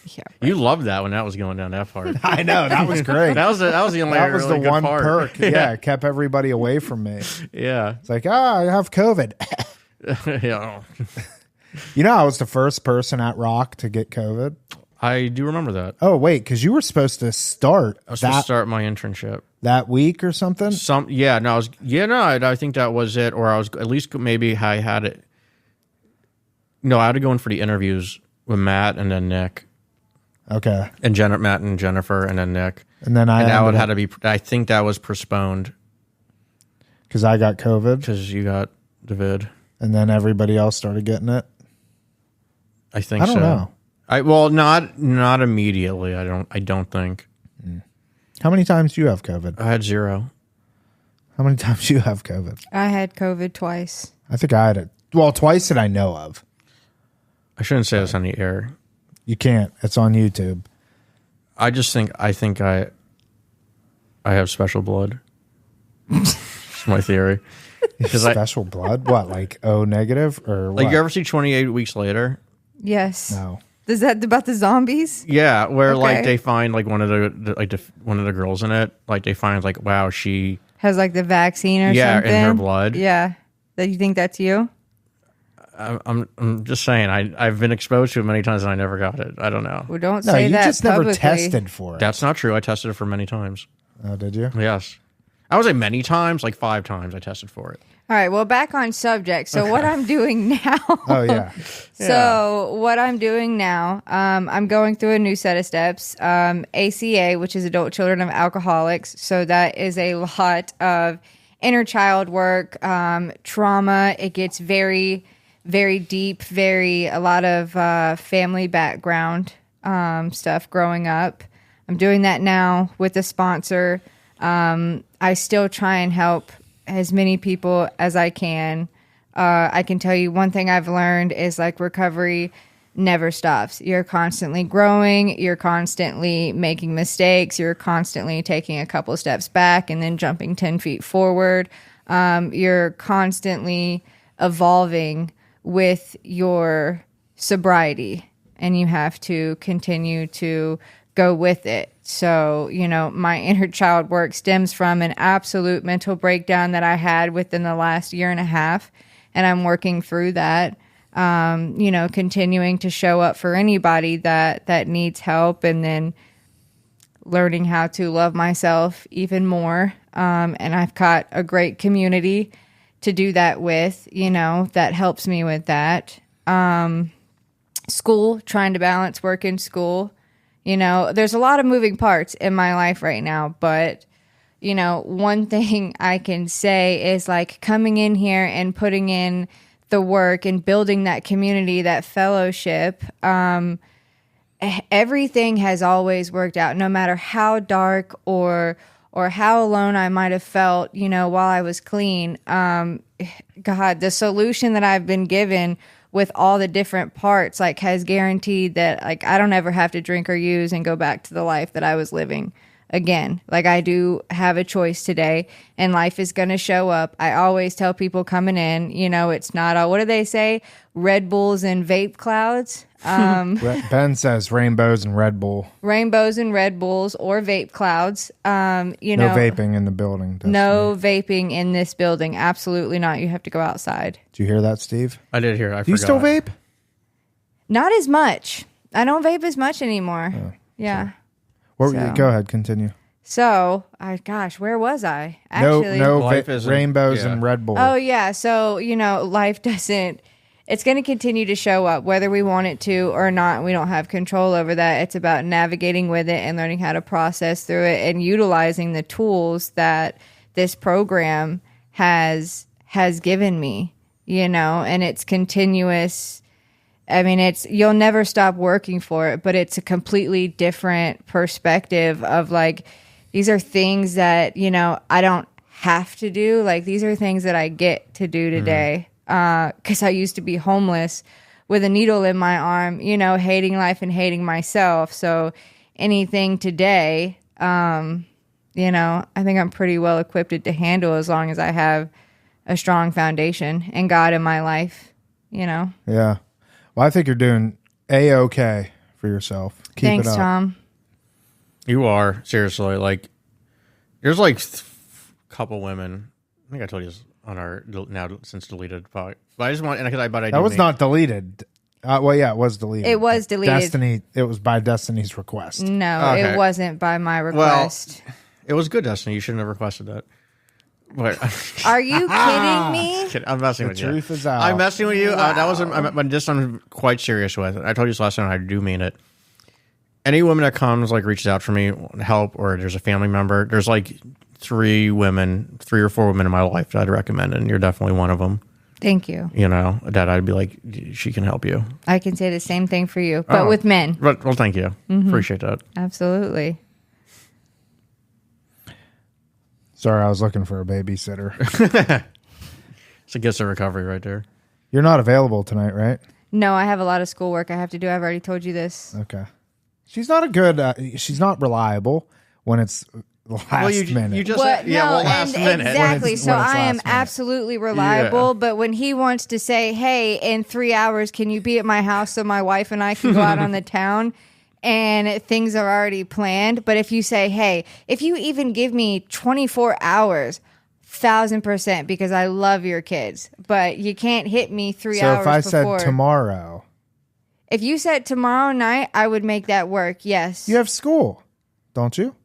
Yeah, You loved that when that was going down that part. I know. That was great. that was the only. That was really the good one part. perk. Yeah, it kept everybody away from me. Yeah. It's like, I have COVID. Yeah. You know, I was the first person at Rock to get COVID. I do remember that. Oh, wait, because you were supposed to start I was supposed to start my internship that week or something? I think that was it. Or I was, at least maybe I had it. No, I had to go in for the interviews with Matt and then Nick. Okay. And Matt and Jennifer and then Nick. And then had to be, I think that was postponed. Because I got COVID. Because you got the vid. And then everybody else started getting it. I think so. I don't know. Not immediately. I don't think. How many times do you have COVID? I had 0. How many times do you have COVID? I had COVID twice. I think I had it. Well, twice that I know of. I shouldn't say this on the air. You can't. It's on YouTube. I think I have special blood. That's my theory. Special blood? What, like O negative or what? Like, you ever see 28 Weeks Later? Yes. No. Is that about the zombies? Yeah, where like Okay. they find like one of the girls in it, like they find like, wow, she Has like the vaccine or Yeah, something? in her blood. Yeah. That you think that's you? I'm just saying I've been exposed to it many times and I never got it. I don't know. Well, don't No, say you that just publicly. never tested for it. That's not true. I tested it for many times. Oh, did you? Yes. I would say many times, like 5 times I tested for it. All right. Well, back on subject. So what I'm doing now. Oh, yeah. So what I'm doing now, I'm going through a new set of steps. ACA, which is Adult Children of Alcoholics. So that is a lot of inner child work, trauma. It gets very, very deep, a lot of family background stuff growing up. I'm doing that now with a sponsor. I still try and help as many people as I can. I can tell you one thing I've learned is like recovery never stops. You're constantly growing. You're constantly making mistakes. You're constantly taking a couple steps back and then jumping 10 feet forward. You're constantly evolving with your sobriety, and you have to continue to go with it. So, you know, my inner child work stems from an absolute mental breakdown that I had within the last year and a half, and I'm working through that. You know, continuing to show up for anybody that needs help, and then learning how to love myself even more. And I've got a great community to do that with, you know, that helps me with that. School, trying to balance work in school. You know, there's a lot of moving parts in my life right now, but you know, one thing I can say is like coming in here and putting in the work and building that community, that fellowship. Everything has always worked out, no matter how dark or how alone I might have felt, you know, while I was clean. God, the solution that I've been given with all the different parts, like, has guaranteed that, like, I don't ever have to drink or use and go back to the life that I was living again. Like, I do have a choice today, and life is going to show up. I always tell people coming in, you know, it's not what do they say? Red Bulls and vape clouds. Ben says rainbows and Red Bull. Rainbows and Red Bulls or vape clouds. You know, no vaping in the building. No vaping in this building. Absolutely not. You have to go outside. Did you hear that, Steve? I did hear. Do you still vape? Not as much. I don't vape as much anymore. Oh, yeah. Go ahead, continue. So, gosh, where was I? Actually, rainbows and Red Bull. Oh, yeah. So, you know, life doesn't, it's going to continue to show up whether we want it to or not. We don't have control over that. It's about navigating with it and learning how to process through it and utilizing the tools that this program has given me, you know, and it's continuous. I mean, you'll never stop working for it, but it's a completely different perspective of like, these are things that, you know, I don't have to do. Like, these are things that I get to do today. Because I used to be homeless with a needle in my arm, you know, hating life and hating myself. So anything today, you know, I think I'm pretty well equipped to handle as long as I have a strong foundation and God in my life, you know. Yeah. Well, I think you're doing A-okay for yourself. Keep Thanks, it up. Tom. You are, seriously. Like, there's like a couple women. I think I told you this on our now since deleted podcast. But I just want, that was not deleted. Well, yeah, it was deleted. It was deleted. Destiny. It was by Destiny's request. No, It wasn't by my request. Well, it was good, Destiny. You shouldn't have requested that. But, are you kidding me? I'm messing with you. The truth is out. I'm messing with you. Wow. That wasn't. This I'm quite serious with. I told you this last time. I do mean it. Any woman that comes, like, reaches out for me, help, or there's a family member. There's like 3 or 4 women in my life that I'd recommend, and you're definitely one of them. Thank you. You know, that I'd be like, she can help you. I can say the same thing for you, but with men. Well, thank you. Mm-hmm. Appreciate that. Absolutely. Sorry, I was looking for a babysitter. It's a gift of recovery right there. You're not available tonight, right? No, I have a lot of schoolwork I have to do. I've already told you this. Okay. She's not a good, she's not reliable when it's last minute. You just said, last minute. Exactly. So I am absolutely reliable, but when he wants to say, hey, in 3 hours, can you be at my house so my wife and I can go out on the town? And things are already planned. But if you say, hey, if you even give me 24 hours, 1,000%, because I love your kids, but you can't hit me 3 hours before. So if I said tomorrow. If you said tomorrow night, I would make that work, yes. You have school, don't you?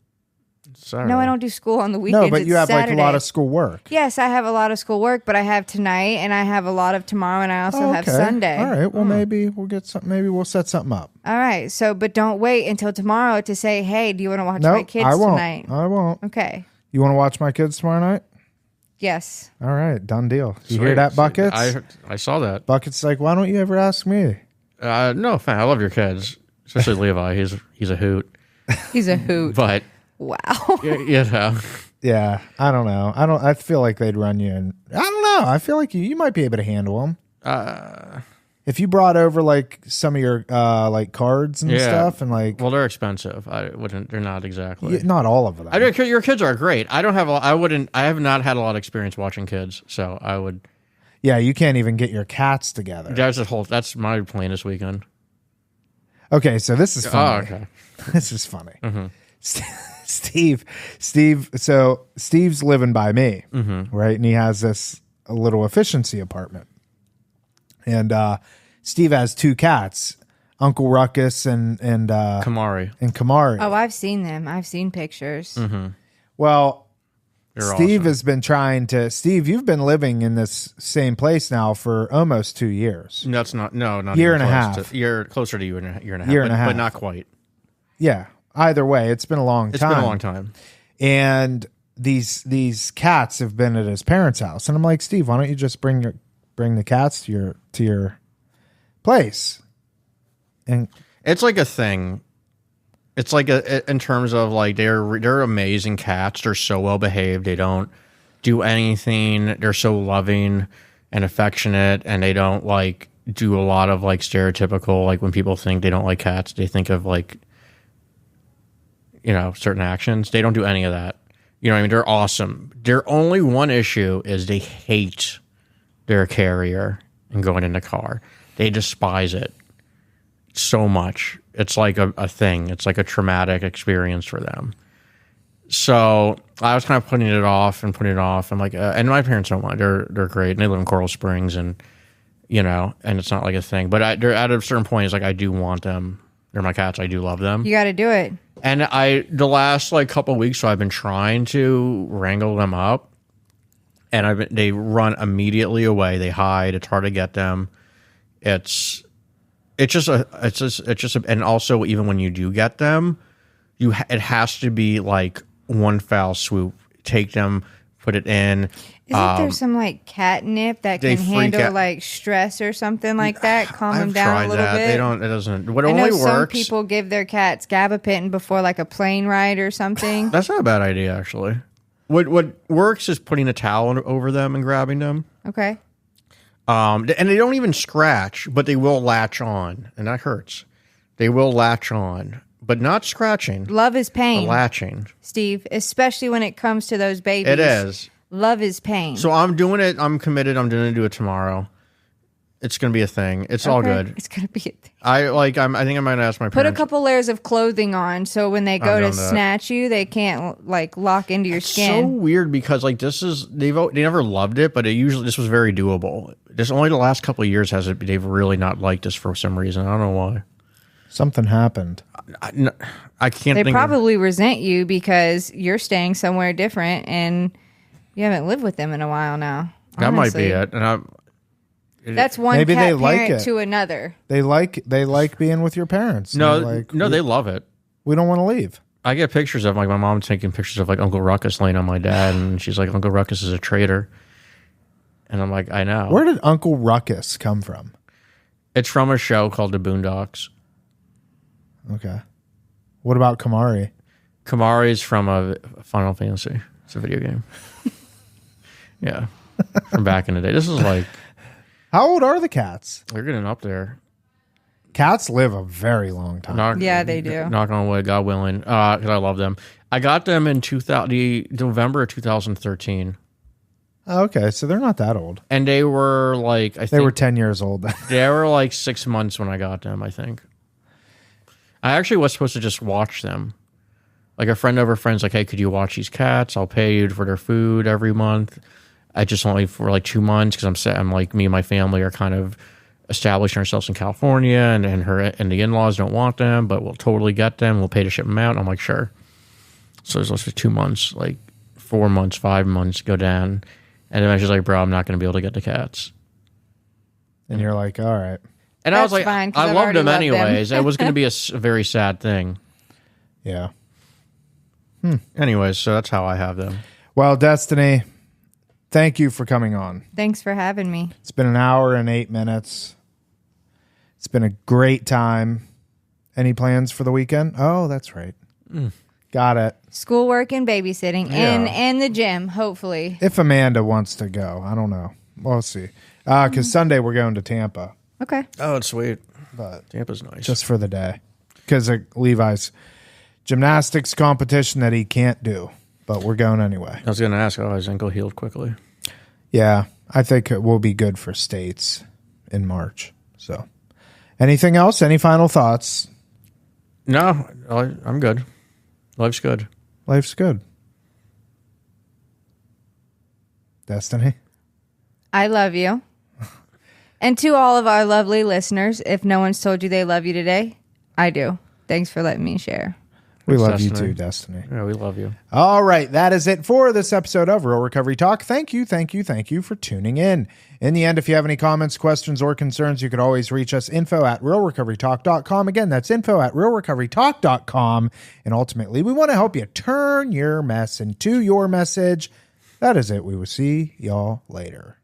Saturday. No, I don't do school on the weekends. No, but you have Saturday. like a lot of school work. Yes, I have a lot of school work, but I have tonight and I have a lot of tomorrow and I also have Sunday. All right. Well, maybe we'll get some. Maybe we'll set something up. All right. So, but don't wait until tomorrow to say, "Hey, do you want to watch my kids tonight?" I won't. Okay. You want to watch my kids tomorrow night? Yes. All right. Done deal. You hear that, Buckets? I saw that. Buckets like, why don't you ever ask me? No, I love your kids, especially Levi. He's a hoot. He's a hoot. But wow. You know. Yeah, I don't know. I feel like they'd run you, and I don't know. I feel like you might be able to handle them. If you brought over like some of your like cards and stuff, and like, well, they're expensive. I wouldn't. They're not exactly. Not all of them. Your kids are great. I don't have. I wouldn't. I have not had a lot of experience watching kids, so I would. Yeah, you can't even get your cats together. That's my plan this weekend. Okay, so this is funny. Oh, okay. This is funny. Mm-hmm. Steve. So Steve's living by me, right? And he has this little efficiency apartment. And Steve has 2 cats, Uncle Ruckus and Kamari. And Kamari. Oh, I've seen them. I've seen pictures. Mm-hmm. Well, You're Steve awesome. has been trying to. Steve, you've been living in this same place now for almost 2 years. That's not year and a half. You're closer to year and a half. Year and a half, but not quite. Yeah. Either way, it's been a long time. It's been a long time. And these cats have been at his parents' house, and I'm like, Steve, why don't you just bring the cats to your place? And it's like a thing. It's like in terms of like they're amazing cats. They're so well behaved. They don't do anything. They're so loving and affectionate, and they don't like do a lot of like stereotypical, like when people think they don't like cats, they think of like, you know, certain actions. They don't do any of that. You know what I mean? They're awesome. Their only one issue is they hate their carrier and going in the car. They despise it so much. It's like a thing. It's like a traumatic experience for them. So I was kind of putting it off. I'm like, and my parents don't mind. They're great. And they live in Coral Springs, and you know, and it's not like a thing. But they're at a certain point, it's like I do want them. They're my cats. I do love them. You got to do it. And the last like couple of weeks, so I've been trying to wrangle them up, and they run immediately away. They hide. It's hard to get them. It's just and also even when you do get them, it has to be like one foul swoop. Take them, put it in. Isn't there some like catnip that can handle like stress or something like that? Calm them down a little bit. They don't. It doesn't. What I only know works. Some people give their cats gabapentin before like a plane ride or something. That's not a bad idea, actually. What works is putting a towel over them and grabbing them. Okay. And they don't even scratch, but they will latch on, and that hurts. They will latch on, but not scratching. Love is pain. Latching, Steve, especially when it comes to those babies. It is. Love is pain. So I'm doing it. I'm committed. I'm going to do it tomorrow. It's going to be a thing. It's all good. It's going to be a thing. I think I might ask my parents. Put a couple layers of clothing on so when they go to snatch you, they can't like lock into your skin. So weird because like they never loved it, but this was very doable. This only the last couple of years they've really not liked this for some reason. I don't know why. Something happened. I can't. They probably resent you because you're staying somewhere different and you haven't lived with them in a while now. That might be it. And that's one maybe cat they parent like it. to another. They like being with your parents. No, they love it. We don't want to leave. I get pictures of like my mom taking pictures of like Uncle Ruckus laying on my dad, and she's like, Uncle Ruckus is a traitor. And I'm like, I know. Where did Uncle Ruckus come from? It's from a show called The Boondocks. Okay. What about Kamari? Kamari's from a Final Fantasy. It's a video game. Yeah. From back in the day. This is like... How old are the cats? They're getting up there. Cats live a very long time. Yeah, they do. Knock on wood, God willing. Because I love them. I got them in November of 2013. Okay, so they're not that old. And they were like... They were 10 years old then. They were like 6 months when I got them, I think. I actually was supposed to just watch them. Like a friend of a friend's like, hey, could you watch these cats? I'll pay you for their food every month. I just only for like 2 months because I'm like, me and my family are kind of establishing ourselves in California, and the in-laws don't want them, but we'll totally get them. We'll pay to ship them out. And I'm like, sure. So it was for 2 months, like 4 months, 5 months, go down. And then I was just like, bro, I'm not going to be able to get the cats. And you're like, all right. And I was like, I loved them anyways. It was going to be a very sad thing. Yeah. Anyways, so that's how I have them. Well, Destiny, thank you for coming on. Thanks for having me. It's been an hour and 8 minutes. It's been a great time. Any plans for the weekend? Oh, that's right. Got it. Schoolwork and babysitting and the gym, hopefully. If Amanda wants to go. I don't know. We'll see. Because Sunday we're going to Tampa. Okay. Oh, it's sweet. But Tampa's nice. Just for the day. Because of Levi's gymnastics competition that he can't do. But we're going anyway. I was going to ask, his ankle healed quickly? Yeah. I think it will be good for states in March. So, anything else? Any final thoughts? No, I'm good. Life's good. Life's good. Destiny? I love you. And to all of our lovely listeners, if no one's told you they love you today, I do. Thanks for letting me share. We love you too, Destiny. Yeah, we love you. All right. That is it for this episode of Real Recovery Talk. Thank you for tuning in. In the end, if you have any comments, questions, or concerns, you could always reach us, info@realrecoverytalk.com. Again, that's info@realrecoverytalk.com. And ultimately, we want to help you turn your mess into your message. That is it. We will see y'all later.